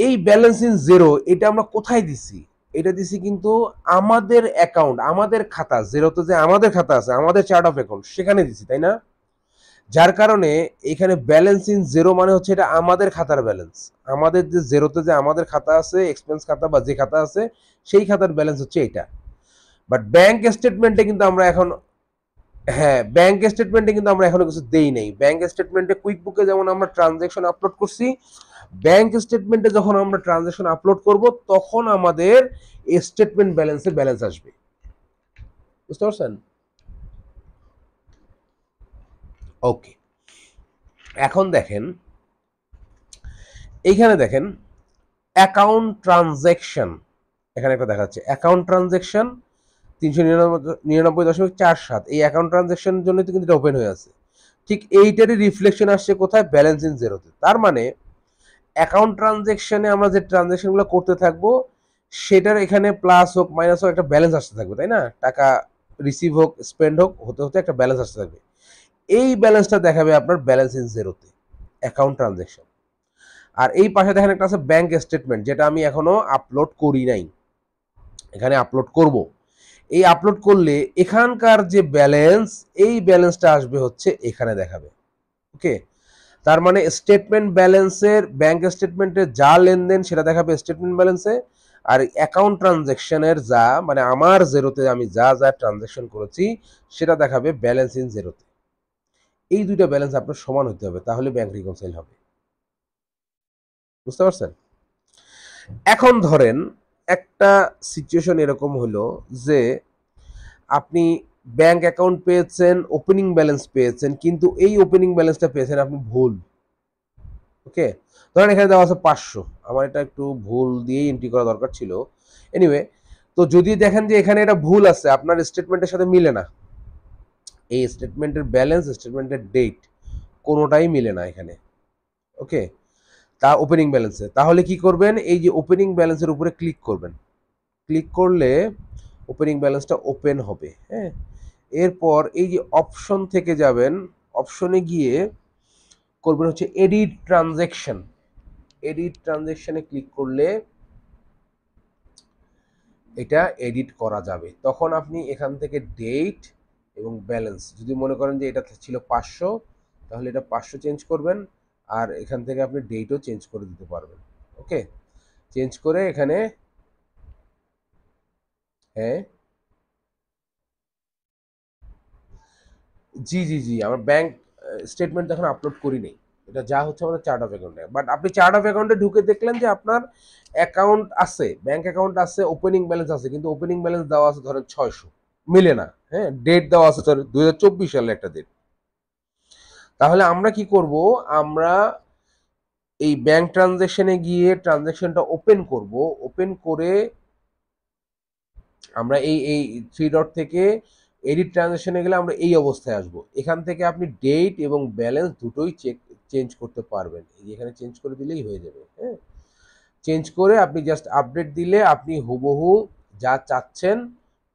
এই ব্যালেন্স ইন জিরো এটা আমরা কোথায় দিছি? এটা দিছি কিন্তু আমাদের অ্যাকাউন্ট, আমাদের খাতা, জিরোতে যে আমাদের খাতা আছে, আমাদের চার্ট অফ অ্যাকাউন্ট, সেখানে দিছি, তাই না? যার কারণে এখানে ব্যালেন্স ইন জিরো মানে হচ্ছে এটা আমাদের খাতার ব্যালেন্স। আমাদের যে জিরোতে যে আমাদের খাতা আছে, এক্সপেন্স খাতা বা যে খাতা আছে, সেই খাতার ব্যালেন্স হচ্ছে এটা। বাট ব্যাংক স্টেটমেন্টে কিন্তু আমরা এখন, হ্যাঁ, ব্যাংক স্টেটমেন্টে কিন্তু আমরা এখনো কিছু দেই নাই। ব্যাংক স্টেটমেন্টে কুইক বুকে যেমন আমরা ট্রানজ্যাকশন আপলোড করছি, ব্যাংক স্টেটমেন্টে যখন আমরা ট্রানজ্যাকশন আপলোড করব, তখন আমাদের স্টেটমেন্ট ব্যালেন্সে ব্যালেন্স আসবে, বুঝতে পারছেন? ওকে। এখন দেখেন, এইখানে দেখেন অ্যাকাউন্ট ট্রানজ্যাকশন, এখানে একটা দেখাচ্ছে অ্যাকাউন্ট ট্রানজ্যাকশন 399.47, এই অ্যাকাউন্ট ট্রানজ্যাকশনের জন্য কিন্তু এটা ওপেন হয়ে আছে। ঠিক এইটারই রিফ্লেকশন আসছে কোথায়, ব্যালেন্স ইন জিরোতে। তার মানে অ্যাকাউন্ট ট্রানজ্যাকশনে আমরা যে ট্রানজ্যাকশনগুলো করতে থাকবো, সেটার এখানে প্লাস হোক মাইনাস হোক একটা ব্যালেন্স আসতে থাকবে, তাই না? টাকা রিসিভ হোক স্পেন্ড হোক, হতে হতে একটা ব্যালেন্স আসতে থাকবে। এই ব্যালেন্সটা দেখাবে আপনার ব্যালেন্স ইন জিরোতে, অ্যাকাউন্ট ট্রানজ্যাকশন। আর এই পাশে দেখেন একটা আছে ব্যাংক স্টেটমেন্ট, যেটা আমি এখনো আপলোড করি নাই, এখানে আপলোড করব। এই আপলোড করলে এখানকার যে ব্যালেন্স, এই ব্যালেন্সটা আসবে হচ্ছে এখানে দেখাবে, ওকে, তার মানে স্টেটমেন্ট ব্যালেন্সের ব্যাংক স্টেটমেন্টে যা লেনদেন সেটা দেখাবে স্টেটমেন্ট ব্যালেন্সে, আর অ্যাকাউন্ট ট্রানজ্যাকশনের যা মানে আমার জেরোতে আমি যা যা ট্রানজ্যাকশন করেছি সেটা দেখাবে ব্যালেন্স ইন জেরোতে। এই দুইটা ব্যালেন্স আপনার সমান হতে হবে, তাহলে ব্যাংক রিকনসাইল হবে। বুঝতে পারছেন? এখন ধরেন একটা সিচুয়েশন এরকম হলো যে আপনি ব্যাংক অ্যাকাউন্ট পেয়েছেন, ওপেনিং ব্যালেন্স পেয়েছেন, কিন্তু এই ওপেনিং ব্যালেন্সটা পেয়েছেন আপনি ভুল। ওকে, ধরেন এখানে দেওয়া আছে 500, আমার এটা একটু ভুল দিয়েই এন্ট্রি করা দরকার ছিল। এনিওয়ে, তো যদি দেখেন যে এখানে এটা ভুল আছে, আপনার স্টেটমেন্টের সাথে মিলে না, এই স্টেটমেন্টের ব্যালেন্স, স্টেটমেন্টের ডেট কোনোটাই মিলে না এখানে। ওকে, তা ওপেনিং ব্যালেন্সে, তাহলে কি করবেন, এই যে ওপেনিং ব্যালেন্সের উপরে ক্লিক করবেন। ক্লিক করলে ওপেনিং ব্যালেন্সটা ওপেন হবে। হ্যাঁ, এরপর এই যে অপশন থেকে যাবেন, অপশনে গিয়ে করবেন হচ্ছে এডিট ট্রানজ্যাকশন। এডিট ট্রানজ্যাকশনে ক্লিক করলে এটা এডিট করা যাবে। তখন আপনি এখান থেকে ডেট এবং ব্যালেন্স, যদি মনে করেন যে এটা ছিল 500, তাহলে এটা 500 চেঞ্জ করবেন, আর এখান থেকে আপনি ডেটও চেঞ্জ করে দিতে পারবেন। ওকে, চেঞ্জ করে এখানে, হ্যাঁ, জি জি জি, আমার ব্যাংক স্টেটমেন্ট এখন আপলোড করি নেই, এটা যা হচ্ছে আমাদের চার্ট অফ অ্যাকাউন্টে। বাট আপনি চার্ট অফ অ্যাকাউন্টে ঢুকে দেখলেন যে আপনার অ্যাকাউন্ট আছে, ব্যাংক অ্যাকাউন্ট আছে, ওপেনিং ব্যালেন্স আছে, কিন্তু ওপেনিং ব্যালেন্স দেওয়া আছে ধরেন 600, মিলে না। হ্যাঁ, ডেট দেওয়া আছে ধরেন 2024 সালে একটা ডেট। তাহলে আমরা কি করব, আমরা এই ব্যাংক ট্রানজ্যাকশনে গিয়ে ট্রানজ্যাকশনটা ওপেন করব। ওপেন করে আমরা এই থ্রি ডট থেকে এডিট ট্রানজ্যাকশনে গেলে আমরা এই অবস্থায় আসব। এখান থেকে আপনি ডেট এবং ব্যালেন্স দুটোই চেঞ্জ করতে পারবেন। এই যে এখানে চেঞ্জ করে দিলেই হয়ে যাবে। হ্যাঁ, চেঞ্জ করে আপনি জাস্ট আপডেট দিলে আপনি হুবহু যা চাচ্ছেন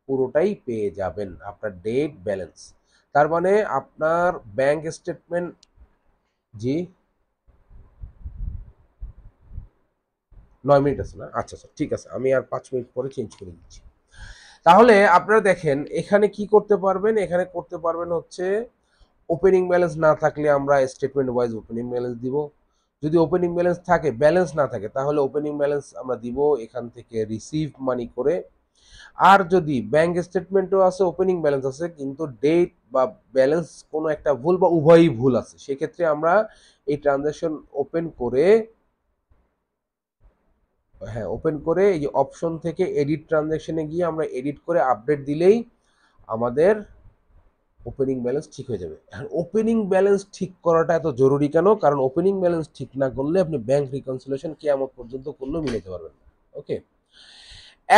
পুরোটাই পেয়ে যাবেন, আপনার ডেট ব্যালেন্স। তার মানে আপনার ব্যাংক স্টেটমেন্ট, জি, 9 মিনিট আছে না? আচ্ছা আচ্ছা, ঠিক আছে, আমি আর 5 মিনিট পরে চেঞ্জ করে দিচ্ছি। তাহলে আপনারা দেখেন এখানে কি করতে পারবেন, এখানে করতে পারবেন হচ্ছে ওপেনিং ব্যালেন্স না থাকলে আমরা স্টেটমেন্ট ওয়াইজ ওপেনিং ব্যালেন্স দিব। যদি ওপেনিং ব্যালেন্স থাকে, ব্যালেন্স না থাকে, তাহলে ওপেনিং ব্যালেন্স আমরা দিব এখান থেকে রিসিভ মানি করে। আর যদি ব্যাংক স্টেটমেন্টও আছে, ওপেনিং ব্যালেন্স আছে, কিন্তু ডেট বা ব্যালেন্স কোনো একটা ভুল বা উভয়ই ভুল আছে, সেক্ষেত্রে আমরা এই ট্রানজাকশন ওপেন করে, হ্যাঁ, ওপেন করে এই যে অপশন থেকে এডিট ট্রানজ্যাকশনে গিয়ে আমরা এডিট করে আপডেট দিলেই আমাদের ওপেনিং ব্যালেন্স ঠিক হয়ে যাবে। এখন ওপেনিং ব্যালেন্স ঠিক করাটা এত জরুরি কেন? কারণ ওপেনিং ব্যালেন্স ঠিক না করলে আপনি ব্যাংক রিকনসিলিয়েশন কিয়ামত পর্যন্ত করলেও মিলাতে পারবেন না। ওকে,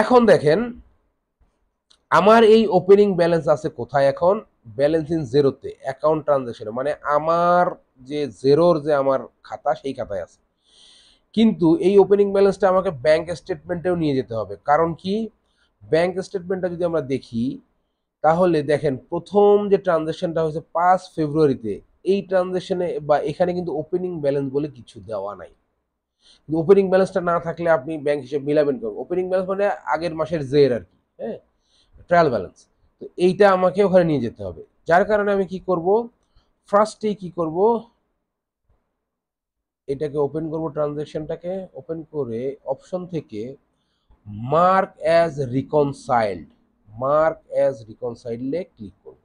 এখন দেখেন আমার এই ওপেনিং ব্যালেন্স আছে কোথায় এখন? ব্যালেন্স ইন জেরোতে, অ্যাকাউন্ট ট্রানজ্যাকশনে, মানে আমার যে জেরোর যে আমার খাতা সেই খাতায় আছে। কিন্তু এই ওপেনিং ব্যালেন্সটা আমাকে ব্যাংক স্টেটমেন্টেও নিয়ে যেতে হবে। কারণ কি, ব্যাংক স্টেটমেন্টটা যদি আমরা দেখি, তাহলে দেখেন প্রথম যে ট্রানজ্যাকশনটা হয়েছে 5 ফেব্রুয়ারিতে, এই ট্রানজ্যাকশনে বা এখানে কিন্তু ওপেনিং ব্যালেন্স বলে কিছু দেওয়া নাই। কিন্তু ওপেনিং ব্যালেন্সটা না থাকলে আপনি ব্যাংক হিসেবে মিলাবেন কেমন? ওপেনিং ব্যালেন্স মানে আগের মাসের জের আর কি, হ্যাঁ, ট্রায়াল ব্যালেন্স। তো এইটা আমাকে ওখানে নিয়ে যেতে হবে, যার কারণে আমি কি করব, ফার্স্টেই কি করব, এটাকে ওপেন করব, ট্রানজ্যাকশনটাকে ওপেন করে অপশন থেকে mark as reconciled, mark as রিকনসাইল্ডে ক্লিক করব।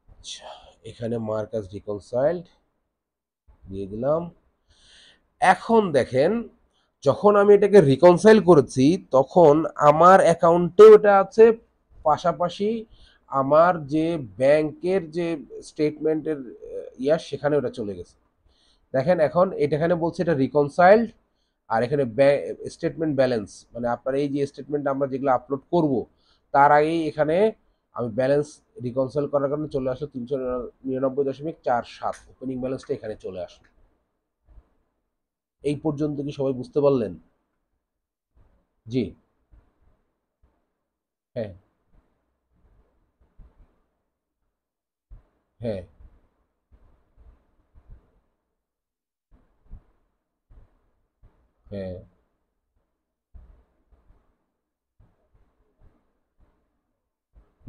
আচ্ছা, এখানে মার্ক অ্যাজ রিকনসাইল্ড দিয়ে দিলাম। এখন দেখেন যখন আমি এটাকে রিকনসাইল করেছি তখন আমার অ্যাকাউন্টেও এটা আছে, পাশাপাশি আমার যে ব্যাংকের যে স্টেটমেন্টের সেখানে ওটা চলে গেছে। দেখেন এখন এটা এখানে বলছে এটা রিকনসাইল্ড, আর এখানে স্টেটমেন্ট ব্যালেন্স মানে আপনার এই যে স্টেটমেন্ট আমরা যেগুলো আপলোড করব তার আগেই এখানে আমি ব্যালেন্স রিকনসাইল করার কারণে চলে আসলো 399.47, ওপেনিং ব্যালেন্সটা এখানে চলে আসলো। এই পর্যন্ত কি সবাই বুঝতে পারলেন? জি, হ্যাঁ, হ্যাঁ, হ্যাঁ,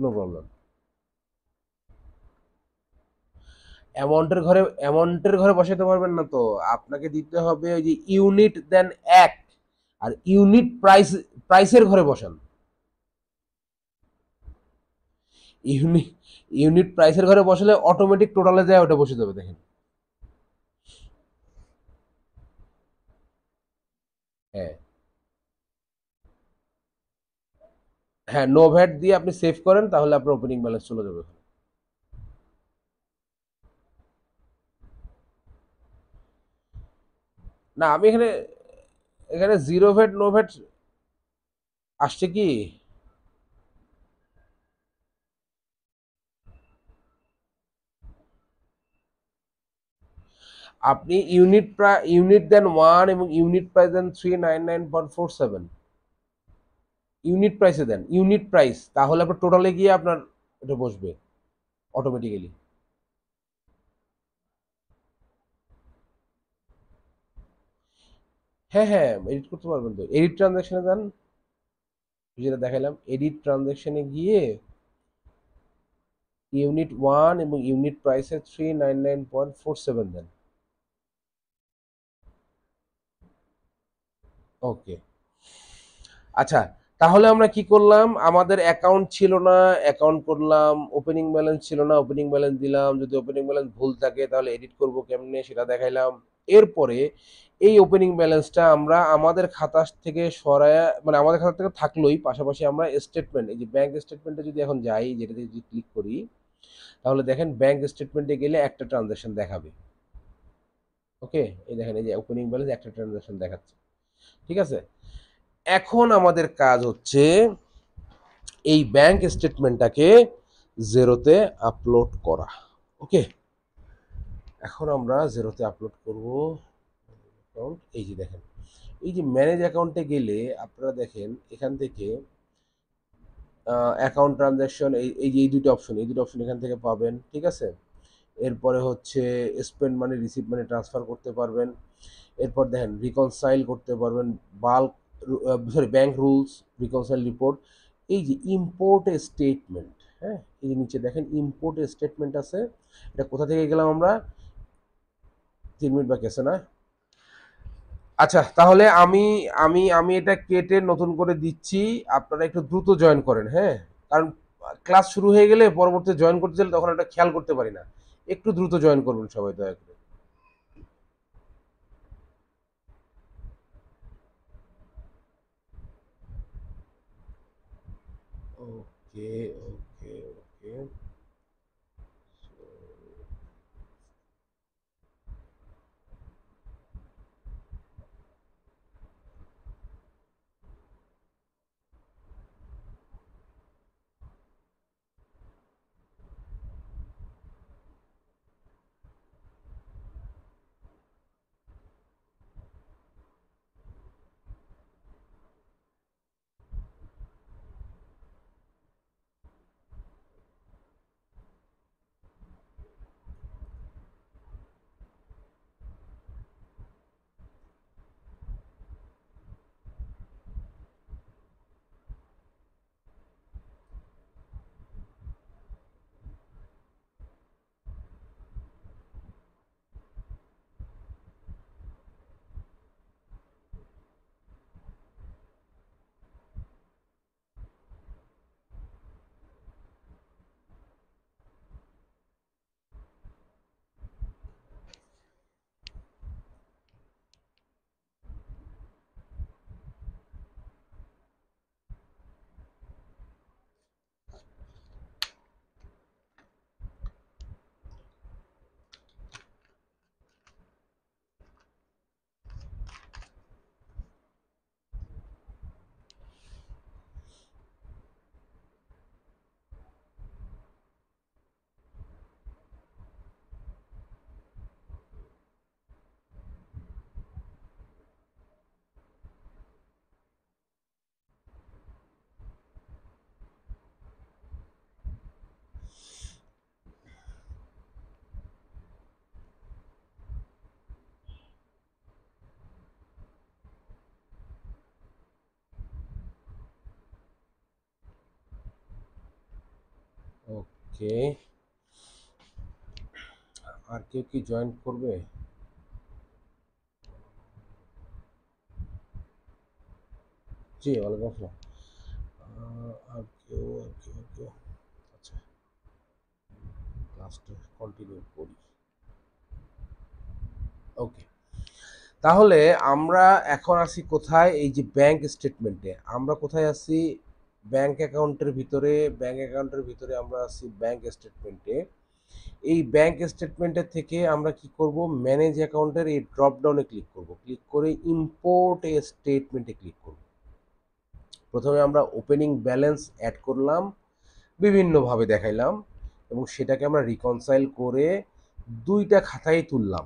নো প্রবলেম। অ্যামাউন্টের ঘরে বসাতে পারবেন না তো, আপনাকে দিতে হবে ওই যে ইউনিট দেন এক, আর ইউনিট প্রাইসের ঘরে বসান। ইউনিট ইউনিট প্রাইসের ঘরে বসালে অটোমেটিক টোটালে যায় ওটা বসে যাবে, দেখেন। হ্যাঁ, হ্যাঁ, নো ভ্যাট দিয়ে আপনি সেভ করেন, তাহলে আপনার ওপেনিং ব্যালেন্স চলে যাবে। না, আমি এখানে এখানে জিরো ভ্যাট নো ভ্যাট আসছে কি? আপনি ইউনিট দেন ওয়ান এবং ইউনিট প্রাইস দেন 399.47। ইউনিট প্রাইসে দেন, ইউনিট প্রাইস, তাহলে আপনার টোটালে গিয়ে আপনার এটা বসবে অটোমেটিক্যালি। হ্যাঁ, হ্যাঁ, এডিট করতে পারবেন তো, এডিট ট্রানজাকশনে যান, যেটা দেখালাম এডিট ট্রানজাকশনে গিয়ে ইউনিট ওয়ান এবং ইউনিট প্রাইসে 399.47 দেন। ওকে, আচ্ছা, তাহলে আমরা কি করলাম? আমাদের অ্যাকাউন্ট ছিল না, অ্যাকাউন্ট করলাম, ওপেনিং ব্যালেন্স ছিল না, ওপেনিং ব্যালেন্স দিলাম, যদি ওপেনিং ব্যালেন্স ভুল থাকে তাহলে এডিট করব কেমনে সেটা দেখাইলাম। এরপরে এই ওপেনিং ব্যালেন্সটা আমরা আমাদের খাতা থেকে সরায়া, মানে আমাদের খাতা থেকে থাকলোই, পাশাপাশি আমরা স্টেটমেন্ট, এই যে ব্যাংক স্টেটমেন্টে যদি এখন যাই, যেটাতে যদি ক্লিক করি, তাহলে দেখেন ব্যাংক স্টেটমেন্টে গেলে একটা ট্রানজাকশন দেখাবে। ওকে, এই দেখেন, এই যে ওপেনিং ব্যালেন্স একটা ট্রানজাকশন দেখাচ্ছে। ঠিক আছে, এখন আমাদের কাজ হচ্ছে এই ব্যাংক স্টেটমেন্টটাকে জেরোতে আপলোড করা। ওকে, এখন আমরা জেরোতে আপলোড করব অ্যাকাউন্ট। এই যে দেখেন, এই যে ম্যানেজ অ্যাকাউন্টে গেলে আপনারা দেখেন এখান থেকে অ্যাকাউন্ট ট্রানজ্যাকশন, এই যে এই দুটো অপশন এখান থেকে পাবেন। ঠিক আছে, এরপরে হচ্ছে spend money, receive money transfer করতে পারবেন। এরপর দেখেন রিকনসাইল করতে পারবেন, bulk, sorry, bank rules, reconcile report, এই যে ইম্পোর্ট স্টেটমেন্ট। হ্যাঁ, এই যে নিচে দেখেন ইম্পোর্ট স্টেটমেন্ট আছে, এটা কোথা থেকে গেলাম আমরা? 3 মিনিট বাকি আছে না? আচ্ছা, তাহলে আমি আমি এটা কেটে নতুন করে দিচ্ছি, আপনারা একটু দ্রুত জয়েন করেন, হ্যাঁ, কারণ ক্লাস শুরু হয়ে গেলে পরবর্তীতে জয়েন করতে গেলে তখন এটা খেয়াল করতে পারি না। একটু দ্রুত জয়েন করবেন সবাই, দয়া করে। ওকে, ওকে, ওকে, ওকে, আর কেউ কি জয়েন করবে? জি, ওয়ালাইকুম আসসালাম। আর কেউ? আচ্ছা, ক্লাসটা কন্টিনিউ করি। ওকে, তাহলে আমরা এখন আছি কোথায়? এই যে ব্যাংক স্টেটমেন্টে আমরা কোথায় আছি? ব্যাংক অ্যাকাউন্টের ভিতরে আমরা আছি ব্যাংক স্টেটমেন্টে। এই ব্যাংক স্টেটমেন্টের থেকে আমরা কি করব? ম্যানেজ অ্যাকাউন্টের এই ড্রপ ডাউনে ক্লিক করব, ক্লিক করে ইম্পোর্ট এ স্টেটমেন্টে ক্লিক করব। প্রথমে আমরা ওপেনিং ব্যালেন্স অ্যাড করলাম, বিভিন্নভাবে দেখাইলাম, এবং সেটাকে আমরা রিকনসাইল করে দুইটা খাতায় তুললাম।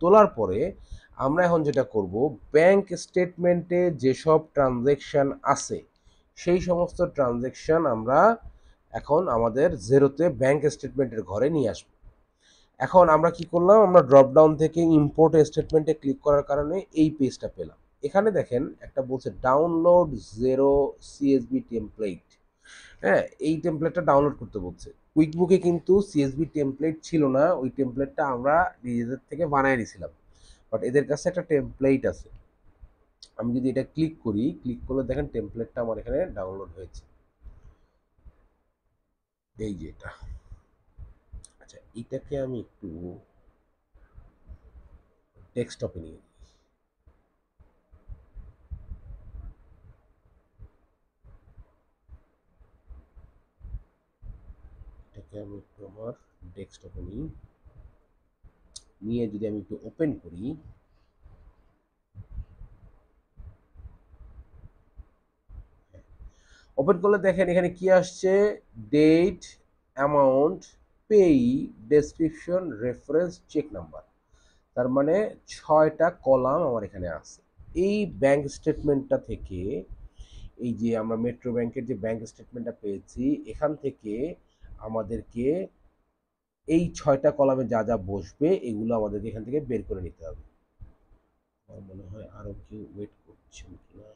তোলার পরে আমরা এখন যেটা করব, ব্যাংক স্টেটমেন্টে যেসব ট্রানজ্যাকশন আছে সেই সমস্ত ট্রানজ্যাকশন আমরা এখন আমাদের জেরোতে ব্যাংক স্টেটমেন্টের ঘরে নিয়ে আসব। এখন আমরা কি করলাম, আমরা ড্রপ ডাউন থেকে ইম্পোর্ট স্টেটমেন্টে ক্লিক করার কারণে এই পেজটা পেলাম। এখানে দেখেন একটা বলছে ডাউনলোড জেরো সিএসবি টেমপ্লেট। হ্যাঁ, এই টেমপ্লেটটা ডাউনলোড করতে বলছে। কুইকবুকে কিন্তু সিএসবি টেমপ্লেট ছিল না, ওই টেমপ্লেটটা আমরা নিজেদের থেকে বানায় নিয়েছিলাম, বাট এদের কাছে একটা টেমপ্লেট আছে। আমি যদি এটা ক্লিক করি, ক্লিক করলে দেখেন টেমপ্লেটটা আমার এখানে ডাউনলোড হয়েছে, এই যে এটা। আচ্ছা, এটাকে আমি একটু ডেস্কটপে নিয়ে নিই। এটাকে আমি একটু আমার ডেস্কটপে নিই, নিয়ে যদি আমি একটু ওপেন করি, ওপেন করলে দেখেন এখানে কি আসছে? ডেট, অ্যামাউন্ট, পেই, ডেসক্রিপশন, রেফারেন্স, চেক নাম্বার। তার মানে 6টা কলাম আমার এখানে আছে। এই ব্যাংক স্টেটমেন্টটা থেকে, এই যে আমরা মেট্রো ব্যাংকের যে ব্যাংক স্টেটমেন্টটা পেয়েছি, এখান থেকে আমাদেরকে এই 6টা কলামে যা যা বসবে এগুলো আমাদেরকে এখান থেকে বের করে নিতে হবে। আমার মনে হয় আরো কেউ ওয়েট করছেন কিনা।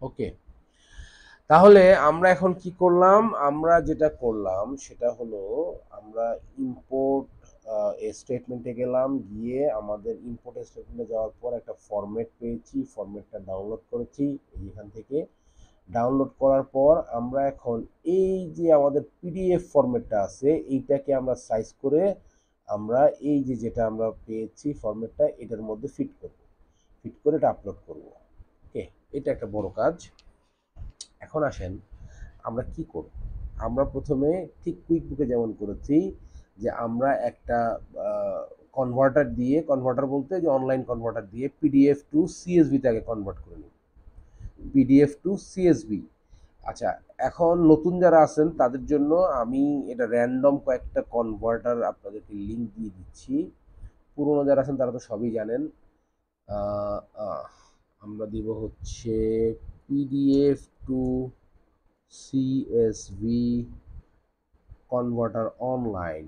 ওকে, তাহলে আমরা এখন কি করলাম? আমরা যেটা করলাম সেটা হলো, আমরা ইম্পোর্ট স্টেটমেন্টে গেলাম, গিয়ে আমাদের ইম্পোর্ট স্টেটমেন্টে যাওয়ার পর একটা ফরম্যাট পেয়েছি, ফরম্যাটটা ডাউনলোড করেছি এইখান থেকে। ডাউনলোড করার পর আমরা এখন এই যে আমাদের পিডিএফ ফরম্যাটটা আছে এইটাকে আমরা সাইজ করে আমরা এই যে যেটা আমরা পেয়েছি ফরম্যাটটা এটার মধ্যে ফিট করব, ফিট করে এটা আপলোড করব। ওকে, এটা একটা বড় কাজ। এখন আসেন আমরা কি করব। আমরা প্রথমে ঠিক কুইকবুকে যেমন করেছি, যে আমরা একটা কনভার্টার দিয়ে, কনভার্টার বলতে যে অনলাইন কনভার্টার দিয়ে পিডিএফ টু সিএসভিতে আগে কনভার্ট করে নিই, পিডিএফ টু সিএসভি। আচ্ছা, এখন নতুন যারা আছেন তাদের জন্য আমি এটা র্যান্ডম কয়েকটা কনভার্টার আপনাদেরকে লিঙ্ক দিয়ে দিচ্ছি। পুরোনো যারা আছেন তারা তো সবই জানেন। আহ, আহ, আমরা দিব হচ্ছে PDF two CSV converter online.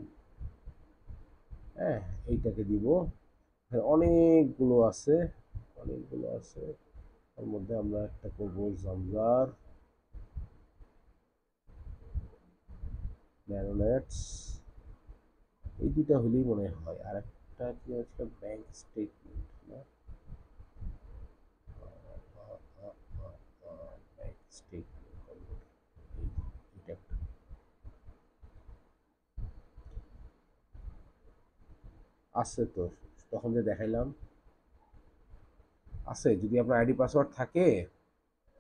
হ্যাঁ, এইটাকে দিব। হ্যাঁ, অনেকগুলো আছে। তার মধ্যে আমরা একটা করবো জামজার ন্যানোনেটস, এই দুটা হলেই মনে হয়। আর একটা কি হচ্ছে ব্যাংক স্টেটমেন্ট না, ব্যাংক স্টেটমেন্ট এটা একটা আছে তো, তখন যে দেখাইলাম আছে। যদি আপনার আইডি পাসওয়ার্ড থাকে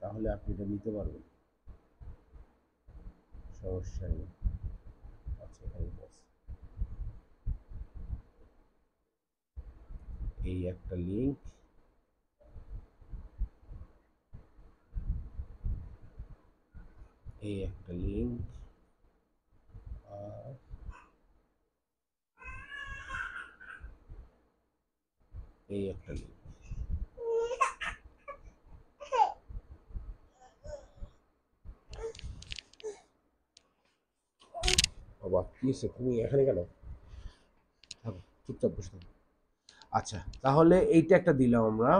তাহলে আপনি এটা নিতে পারবেন, সমস্যা নেই। আচ্ছা, এখানে আছে। এই একটা লিঙ্ক, এই একটা লিঙ্ক, আর এই একটা লিঙ্ক। বাবা কি হচ্ছে, তুমি এখানে কেন? থাকো, চুপচাপ বসে থাকো। আচ্ছা, তাহলে এইটা একটা দিলাম আমরা,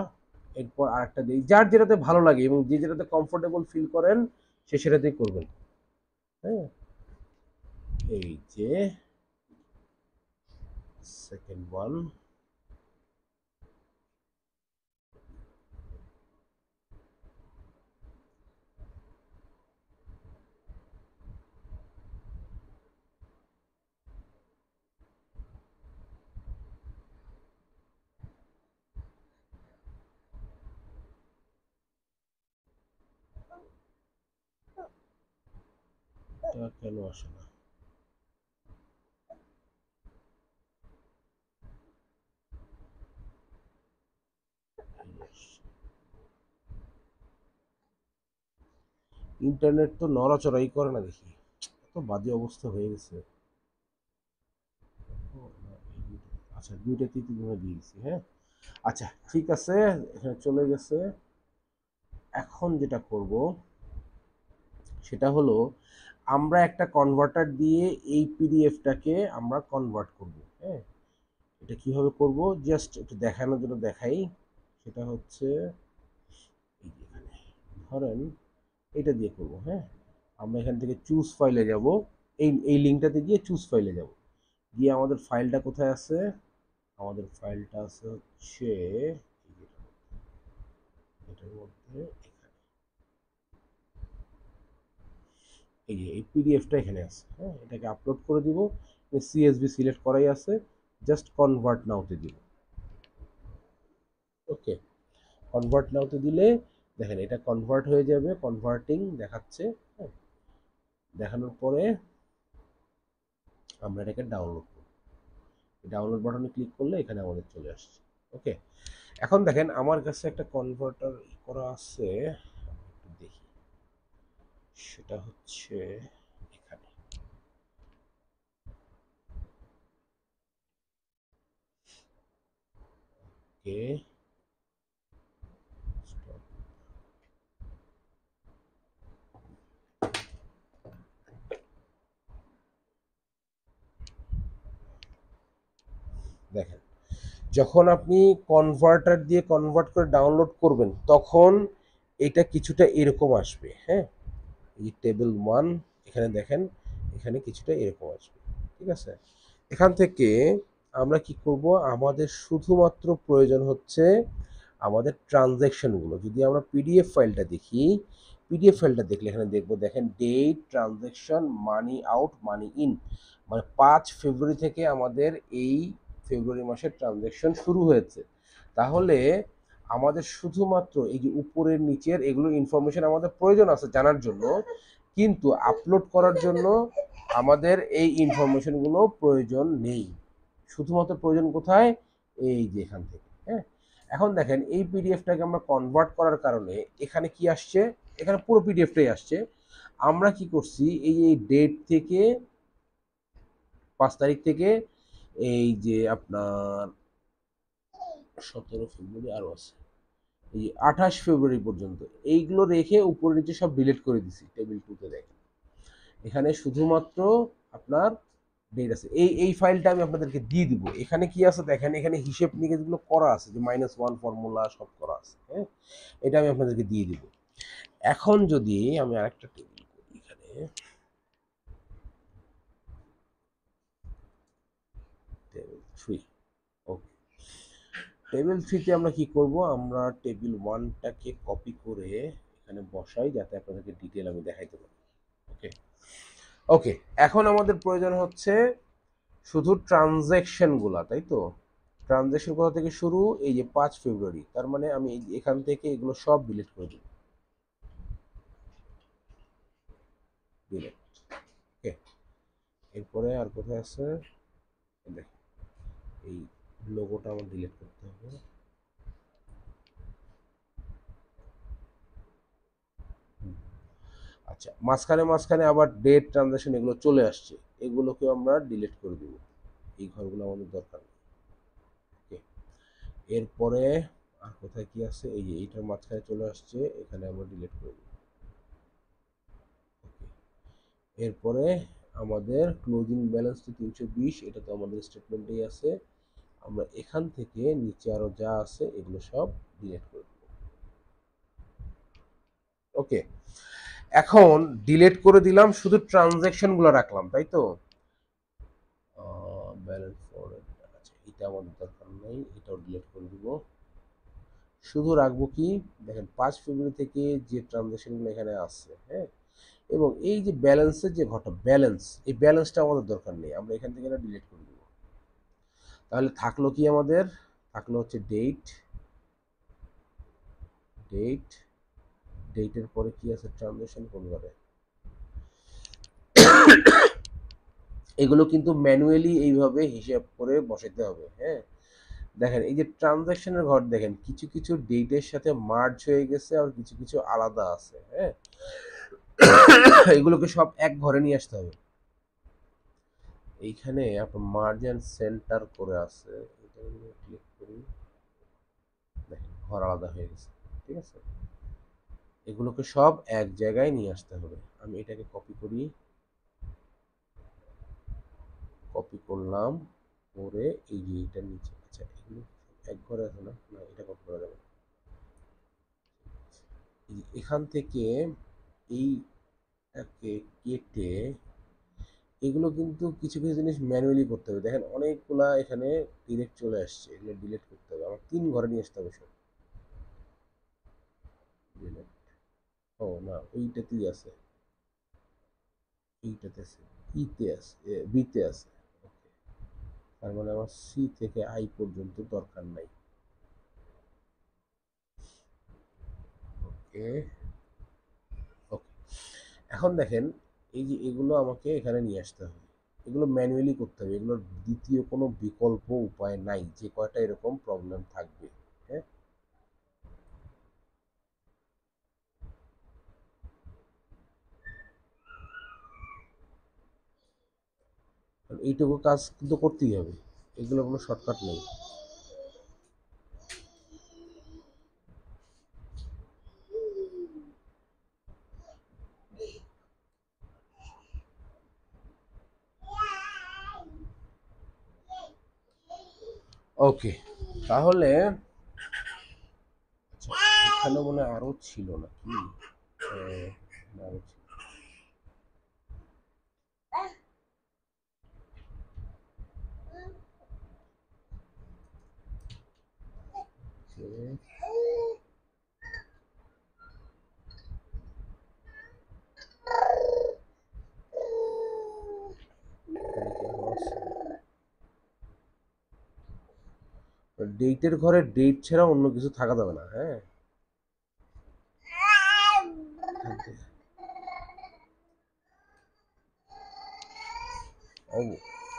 এরপর আরেকটা দিই, যার যেটাতে ভালো লাগে এবং যে যেটাতে কমফোর্টেবল ফিল করেন সে সেটাতেই করবেন। হ্যাঁ, এই যে সেকেন্ড ওয়ান। কেন আসে না? ইন্টারনেট তো নড়াচড়াই করে না দেখি, এত বাজে অবস্থা হয়ে গেছে। আচ্ছা, দুইটা তৃতীয় দিয়ে দিচ্ছি, হ্যাঁ। আচ্ছা ঠিক আছে, এখানে চলে গেছে। এখন যেটা করব সেটা হলো, আমরা একটা কনভার্টার দিয়ে এই পিডিএফটাকে আমরা কনভার্ট করব। হ্যাঁ, এটা কিভাবে করব জাস্ট একটু দেখানোর জন্য দেখাই। সেটা হচ্ছে এই যে এখানে ধরেন এটা দিয়ে করব। হ্যাঁ, আমরা এখান থেকে চুজ ফাইলে যাব, এই লিঙ্কটাতে গিয়ে চুজ ফাইলে যাব, গিয়ে আমাদের ফাইলটা কোথায় আছে, আমাদের ফাইলটা আছে হচ্ছে এটার মধ্যে, এই যে এই পিডিএফটা এখানে আছে। হ্যাঁ, এটাকে আপলোড করে দিব, সিএসভি সিলেক্ট করাই আছে, জাস্ট কনভার্ট নাওতে দিব। ওকে, কনভার্ট নাওতে দিলে দেখেন এটা কনভার্ট হয়ে যাবে, কনভার্টিং দেখাচ্ছে। হ্যাঁ, দেখানোর পরে আমরা এটাকে ডাউনলোড করব, ডাউনলোড বাটনে ক্লিক করলে এখানে আমাদের চলে আসছে। ওকে, এখন দেখেন আমার কাছে একটা কনভার্টার করা আছে, একটু দেখি, সেটা হচ্ছে এখানে। ওকে, দেখেন যখন আপনি কনভার্টার দিয়ে কনভার্ট করে ডাউনলোড করবেন তখন এটা কিছুটা এরকম আসবে। হ্যাঁ, এই টেবিল ওয়ান, এখানে দেখেন এখানে কিছুটা এরকম আসবে। ঠিক আছে, এখান থেকে আমরা কি করব, আমাদের শুধুমাত্র প্রয়োজন হচ্ছে আমাদের ট্রানজ্যাকশনগুলো। যদি আমরা পিডিএফ ফাইলটা দেখি, পিডিএফ ফাইলটা দেখলে এখানে দেখবো, দেখেন date, transaction, money out, money in, মানে 5 ফেব্রুয়ারি থেকে আমাদের এই ফেব্রুয়ারি মাসের ট্রানজ্যাকশন শুরু হয়েছে। তাহলে আমাদের শুধুমাত্র এই যে উপরের নিচের এগুলো ইনফরমেশন আমাদের প্রয়োজন আছে জানার জন্য, কিন্তু আপলোড করার জন্য আমাদের এই ইনফরমেশনগুলো প্রয়োজন নেই। শুধুমাত্র প্রয়োজন কোথায়, এই যে এখান থেকে। হ্যাঁ, এখন দেখেন এই পিডিএফটাকে আমরা কনভার্ট করার কারণে এখানে কি আসছে, এখানে পুরো পিডিএফটাই আসছে। আমরা কি করছি, এই ডেট থেকে 5 তারিখ থেকে এই যে আপনার 17 ফেব্রুয়ারি আরও আছে, এই 28 ফেব্রুয়ারি পর্যন্ত এইগুলো রেখে উপরে নিচে সব ডিলিট করে দিছি। টেবিল 2তে দেখেন এখানে শুধুমাত্র আপনার ডেট আছে। এই ফাইলটা আমি আপনাদেরকে দিয়ে দিব। এখানে কি আছে দেখেন, এখানে হিসেব নিকেশগুলো করা আছে, যে -1 ফর্মুলা সব করা আছে। হ্যাঁ, এটা আমি আপনাদেরকে দিয়ে দিব। এখন যদি আমি আরেকটা টেবিল করি, এখানে টেবিল 3। ওকে, টেবিল 3তে আমরা কি করব, আমরা টেবিল 1টাকে কপি করে এখানে বসাই, যাতে আপনাদেরকে ডিটেল আমি দেখাইতে পারি। ওকে, ওকে, এখন আমাদের প্রয়োজন হচ্ছে শুধু ট্রানজ্যাকশনগুলা, তাই তো? ট্রানজ্যাকশন কোথা থেকে শুরু, এই যে 5 ফেব্রুয়ারি, তার মানে আমি এখান থেকে এগুলো সব ডিলিট করে দিব, ডিলিট। ওকে, এরপরে আর কোথায় আছে, দেখ এই লোগোটা আমার ডিলিট করতে হবে। আচ্ছা, মাঝখানে মাঝখানে আবার ডেট, ট্রানজ্যাকশন এগুলো চলে আসছে, এগুলোকে আমরা ডিলিট করে দিব, এই ঘরগুলো আমাদের দরকার নেই। ওকে, এরপরে আর কোথায় কি আছে, এই যে এইটার মাঝখানে চলে আসছে, এখানে আমরা ডিলিট করে দিব। ওকে, এরপরে আমাদের ক্লোজিং ব্যালেন্স তো 320, এটা তো আমাদের স্টেটমেন্টেই আছে। আমরা এখান থেকে নিচে আরো যা আছে এগুলো সব ডিলিট করে দেব। ওকে, এখন ডিলিট করে দিলাম, শুধু ট্রানজ্যাকশন গুলো রাখলাম, তাই তো? ব্যালেন্স ফরওয়ার্ড, আচ্ছা এটা আমাদের দরকার নেই, এটাও ডিলিট করে দিব। শুধু রাখবো কি, দেখেন 5 ফেব্রুয়ারি থেকে যে ট্রানজ্যাকশনগুলো এখানে আছে, হ্যাঁ, এবং এই যে ব্যালেন্সের যে ঘটা ব্যালেন্স, এই ব্যালেন্সটা আমাদের দরকার নেই, আমরা এখান থেকে এটা ডিলিট করে দিব। তাহলে থাকলো কি আমাদের, থাকলো হচ্ছে ডেট, ডেট, ডেটের পরে কি আছে, ট্রানজ্যাকশন কোন ঘরে, এগুলো কিন্তু ম্যানুয়ালি এইভাবে হিসাব করে বসাতে হবে, হ্যাঁ। দেখেন এই যে ট্রানজ্যাকশনের ঘর, দেখেন কিছু কিছু ডেটের সাথে মার্জ হয়ে গেছে আর কিছু কিছু আলাদা আছে, হ্যাঁ। এগুলোকে সব এক ঘরে নিয়ে আসতে হবে। এইখানে আপনার মার্জ অ্যান্ড সেন্টার করে আছে, এটা ক্লিক করি, দেখেন ঘর আলাদা হয়ে গেছে, ঠিক আছে। এগুলোকে সব এক জায়গায় নিয়ে আসতে হবে। আমি এটাকে কপি করি, কপি করলাম, করে এই যে এইটার নিচে, আচ্ছা এগুলো এক ঘরে আছে না, না এটা কপি করা যাবে। এখান থেকে এইটাকে কেটে, এগুলো কিন্তু কিছু কিছু জিনিস ম্যানুয়ালি করতে হবে, দেখেন অনেকগুলা এখানে ডিরেক্ট চলে আসছে, এগুলো ডিলিট করতে হবে, আমার 3 ঘরে নিয়ে আসতে হবে সব। ডিলিট, ও না ওইটাতেই আছে, এইটাতে আছে, ইতে আছে, বিতে আছে, ওকে। তার মানে আমার সি থেকে আই পর্যন্ত দরকার নাই, ওকে, ওকে। এখন দেখেন এই যে এগুলো আমাকে এখানে নিয়ে আসতে হবে, এগুলো ম্যানুয়ালি করতে হবে, এগুলোর দ্বিতীয় কোনো বিকল্প উপায় নাই, যে কয়টা এরকম প্রবলেম থাকবে, হ্যাঁ। এইটুকু কাজ কিন্তু করতেই হবে, এগুলো কোনো শর্টকাট নেই। ওকে, তাহলে আচ্ছা, এখানে মনে হয় আরো ছিল না কি, না, আরো ছিল, ডেটের ঘরে ডেট ছাড়া অন্য কিছু থাকা যাবে না, হ্যাঁ।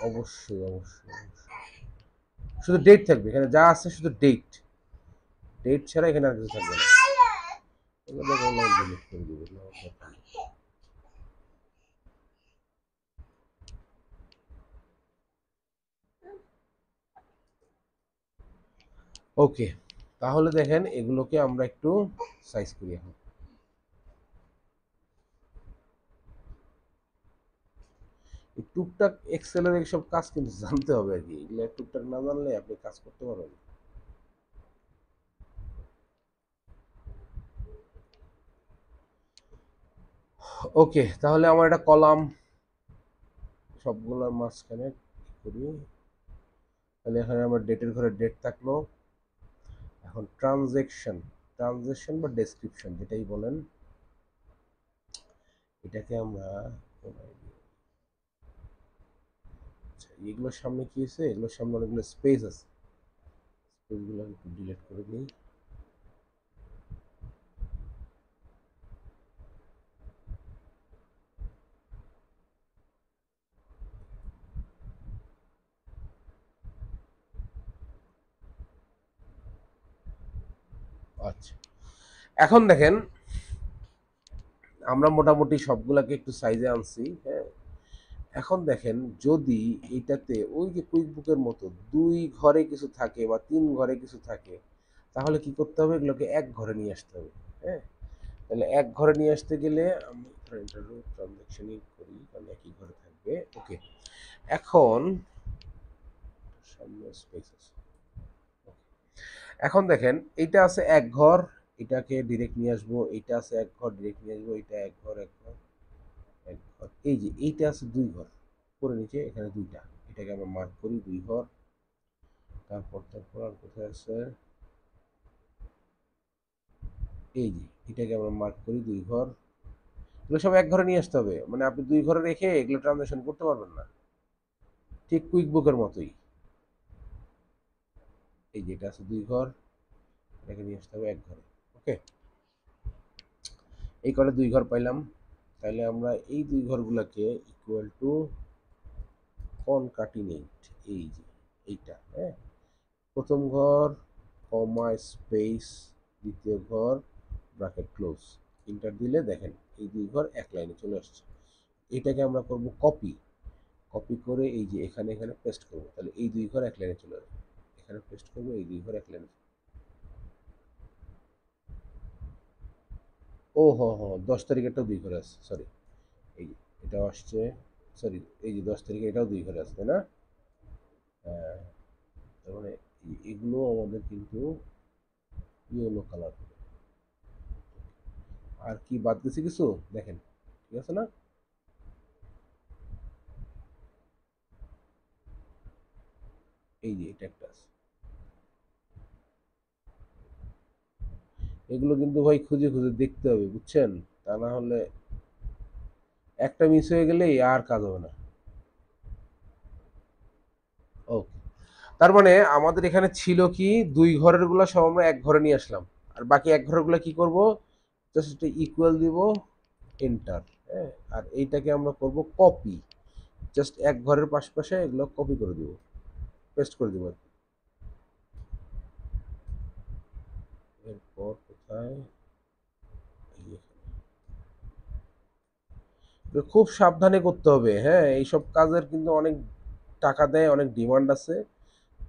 অবশ্যই অবশ্যই অবশ্যই, শুধু ডেট থাকবে এখানে, যা আছে শুধু ডেট, ডেট ছাড়া এখানে আর কিছু থাকবে না, এগুলো অনলাইন ডিলিট করে দিবে, ওকে। তাহলে দেখেন এগুলোকে আমরা একটু সাইজ করি এখন, এই টুকটাক এক্সেলের এইসব কাজ কিন্তু জানতে হবে আর কি, এগুলো টুকটাক না জানলে আপনি কাজ করতে পারবেন। ওকে, তাহলে আমার একটা কলাম সবগুলোর মাঝখানে করি, তাহলে এখানে আমার ডেটের ঘরে ডেট থাকলো। এখন ট্রানজেকশন, ট্রানজেকশন বা ডেসক্রিপশন যেটাই বলেন, এটাকে আমরা, আচ্ছা এগুলোর সামনে কি আছে, এগুলোর সামনে অনেকগুলো স্পেস আছে, স্পেসগুলো একটু ডিলিট করে দিই। আচ্ছা, এখন দেখেন আমরা মোটামুটি সবগুলাকে একটু সাইজে আনছি, হ্যাঁ। এখন দেখেন যদি এটাতে ওই যে কুইক বুকের মতো 2 ঘরে কিছু থাকে বা 3 ঘরে কিছু থাকে, তাহলে কি করতে হবে, এগুলোকে এক ঘরে নিয়ে আসতে হবে, হ্যাঁ। তাহলে এক ঘরে নিয়ে আসতে গেলে আমি ইন্টারভিউ ট্রানজাকশনই করি, কারণ একই ঘরে থাকবে, ওকে। এখন সামনে স্পেস আছে, এখন দেখেন এইটা আছে এক ঘর, এটাকে ডিরেক্ট নিয়ে আসবো, এইটা আছে এক ঘর, ডিরেক্ট নিয়ে আসবো, এটা এক ঘর এক ঘর এক ঘর, এই যে এইটা আছে দুই ঘর, উপরে নিচে এখানে দুইটা, এটাকে আমরা মার্ক করি দুই ঘর। তারপর আর কোথায় আছে, এই যে এটাকে আমরা মার্ক করি দুই ঘর। এগুলো সব এক ঘরে নিয়ে আসতে হবে, মানে আপনি দুই ঘরে রেখে এগুলো ট্রানজাকশন করতে পারবেন না, ঠিক কুইক বুকের মতোই। এই যে এটা আছে দুই ঘর, এটাকে নিয়ে আসতে হবে এক ঘরে। ওকে, এই করে দুই ঘর পাইলাম। তাহলে আমরা এই দুই ঘরগুলোকে ইকুয়াল টু কনকাটিনেট, এই যে এইটা, হ্যাঁ, প্রথম ঘর কমা স্পেস, দ্বিতীয় ঘর ব্র্যাকেট ক্লোজ, ইন্টার দিলে দেখেন এই দুই ঘর এক লাইনে চলে আসছে। এটাকে আমরা করব কপি, কপি করে এই যে এখানে এখানে পেস্ট করব, তাহলে এই দুই ঘর এক লাইনে চলে আসবে, এখানে পেস্ট করব, এই দুই ঘর এক লাইনে। ও হ হ 10 তারিখেরটাও দুই ঘরে আছে, সরি, এই যে এটাও আসছে, সরি এই যে 10 তারিখে এটাও দুই ঘরে আছে, তাই না? হ্যাঁ, তার মানে এগুলো আমাদের কিন্তু ইয়েলো কালার। আর কি বাদ গেছে কিছু দেখেন, ঠিক আছে না? এই যে এটা একটা আছে, এগুলো কিন্তু ভাই খুঁজে খুঁজে দেখতে হবে, বুঝছেন? তা না হলে একটা মিস হয়ে গেলেই আর কাজ হবে না। ওকে, তার মানে আমাদের এখানে ছিল কি, দুই ঘরের গুলা সব আমরা এক ঘরে নিয়ে আসলাম, আর বাকি এক ঘরের গুলা কি করব, জাস্ট একটা ইকুয়াল দিব, এন্টার, হ্যাঁ, আর এইটাকে আমরা করব কপি, জাস্ট এক ঘরের পাশে পাশে এগুলো কপি করে দিব, পেস্ট করে দিব। এরপর কোথায়, এই এখানে। তো খুব সাবধানে করতে হবে, হ্যাঁ, এইসব কাজের কিন্তু অনেক টাকা দেয়, অনেক ডিমান্ড আছে,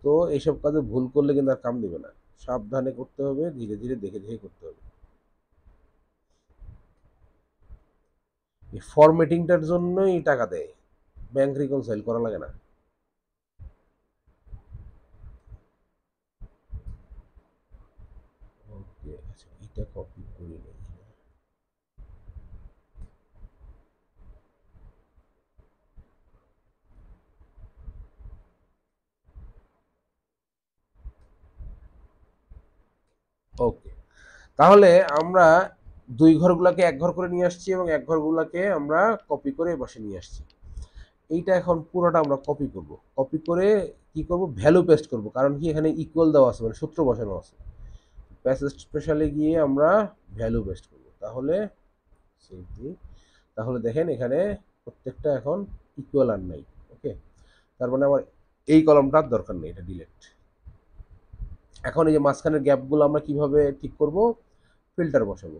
তো এইসব কাজে ভুল করলে কিন্তু আর কাম দিবে না, সাবধানে করতে হবে, ধীরে ধীরে দেখে দেখে করতে হবে। এই ফরম্যাটিংটার জন্যই টাকা দেয়, ব্যাংক রিকনসাইল করা লাগে না। ওকে, আচ্ছা এটা কপি করে নেই। ওকে, তাহলে আমরা দুই ঘরগুলোকে এক ঘর করে নিয়ে আসছি এবং এক ঘরগুলোকে আমরা কপি করে বসে নিয়ে আসছি। এইটা এখন পুরোটা আমরা কপি করব, কপি করে কি করব, ভ্যালু পেস্ট করব, কারণ কি এখানে ইকুয়াল দেওয়া আছে, মানে সূত্র বসানো আছে। প্যাসেজ স্পেশালে গিয়ে আমরা ভ্যালু পেস্ট করব, তাহলে সেই দিই, তাহলে দেখেন এখানে প্রত্যেকটা এখন ইকুয়াল আর নাই। ওকে, তার মানে আমার এই কলমটার দরকার নেই, এটা ডিলেট। এখন এই যে মাঝখানের গ্যাপগুলো আমরা কিভাবে ঠিক করব, ফিল্টার বসাবো,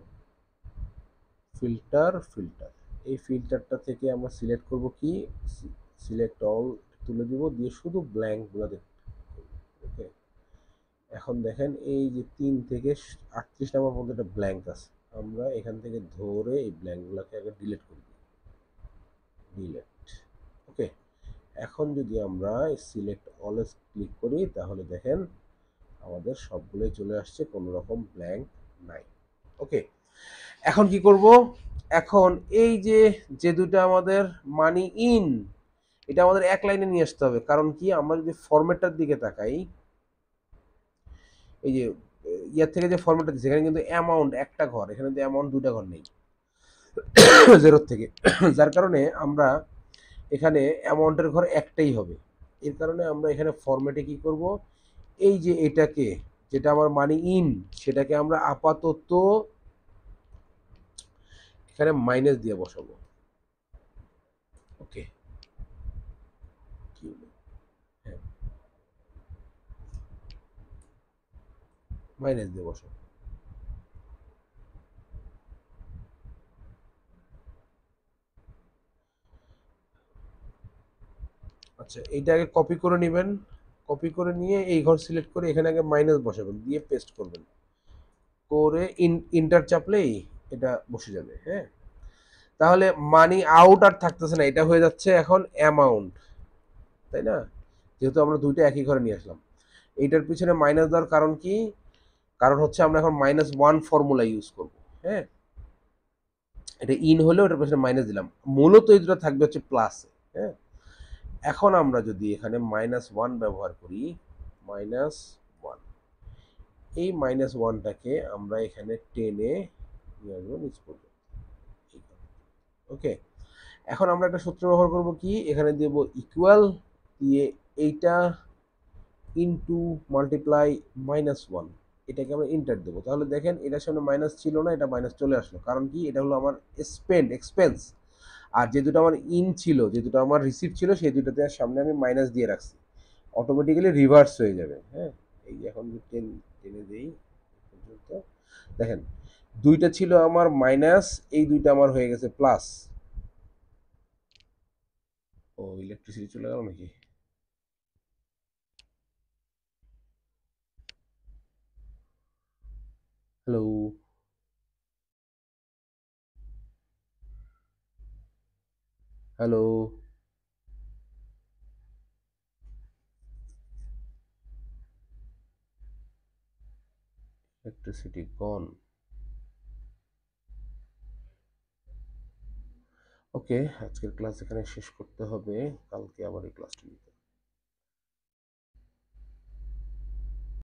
ফিল্টার, এই ফিল্টারটা থেকে আমরা সিলেক্ট করব কি, সিলেক্ট অল তুলে দিব, দিয়ে শুধু ব্ল্যাঙ্কগুলো দেখব। ওকে, এখন দেখেন এই যে 3 থেকে 38 নম্বর পর্যন্ত একটা ব্ল্যাঙ্ক আছে, আমরা এখান থেকে ধরে এই ব্ল্যাঙ্কগুলোকে আগে ডিলিট করে দিই, ডিলেট। ওকে, এখন যদি আমরা সিলেক্ট অলে ক্লিক করি তাহলে দেখেন আমাদের সবগুলোই চলে আসছে, কোনো রকম ব্ল্যাঙ্ক নাই। ওকে, এখন কি করব, এখন এই যে যে দুটো আমাদের মানি ইন, এটা আমাদের এক লাইনে নিয়ে আসতে হবে, কারণ কি আমরা যদি ফরম্যাটটার দিকে তাকাই, এই যে ইয়ার থেকে যে ফরম্যাটটা দিচ্ছে এখানে কিন্তু অ্যামাউন্ট একটা ঘর, এখানে কিন্তু অ্যামাউন্ট দুটা ঘর নেই জিরোর থেকে, যার কারণে আমরা এখানে অ্যামাউন্টের ঘর একটাই হবে। এর কারণে আমরা এখানে ফরম্যাটে কি করব, এই যে এটাকে, যেটা আমার মানি ইন, সেটাকে আমরা আপাতত এখানে মাইনাস দিয়ে বসাবো। ওকে, হ্যাঁ, মাইনাস দিয়ে বসাবো। আচ্ছা, এইটা আগে কপি করে নেবেন, কপি করে নিয়ে এই ঘর সিলেক্ট করে এখানে আগে মাইনাস বসাবেন, দিয়ে পেস্ট করবেন, করে ইন্টার চাপলেই এটা বসে যাবে। হ্যাঁ, তাহলে মানি আউট আর থাকতেছে না, এটা হয়ে যাচ্ছে এখন অ্যামাউন্ট, তাই না? যেহেতু আমরা দুইটা একই ঘরে নিয়ে আসলাম। এইটার পিছনে মাইনাস দেওয়ার কারণ কি, কারণ হচ্ছে আমরা এখন -1 ফর্মুলা ইউজ করব। হ্যাঁ, এটা ইন হলে ওটার পেছনে মাইনাস দিলাম, মূলত এই দুটো থাকবে হচ্ছে প্লাসে। হ্যাঁ, এখন আমরা যদি এখানে -1 ব্যবহার করি, -1, এই -1টাকে আমরা এখানে টেনে নিয়ে আসবো নিচ পর্যন্ত। ওকে, এখন আমরা একটা সূত্র ব্যবহার করব, কি এখানে দেব ইকুয়াল দিয়ে এইটা ইনটু মাল্টিপ্লাই -1, এটাকে আমরা ইন্টার দেবো। তাহলে দেখেন এটার সামনে মাইনাস ছিল না, এটা মাইনাস চলে আসলো, কারণ কি এটা হলো আমার এক্সপেন্স। আর যে দুটো আমার ইন ছিল, যে দুটো আমার রিসিভ ছিল, সেই দুটোতে সামনে আমি মাইনাস দিয়ে রাখছি, অটোমেটিক্যালি রিভার্স হয়ে যাবে। হ্যাঁ, এই যে এখন টেনে দিই পর্যন্ত, দেখেন দুইটা ছিল আমার মাইনাস, এই দুইটা আমার হয়ে গেছে প্লাস। ও, ইলেকট্রিসিটি চলে গেল নাকি? হ্যালো, হ্যালো, ইলেকট্রিসিটি গন। ওকে, আজকের ক্লাস এখানে শেষ করতে হবে, কালকে আবার এই ক্লাসটি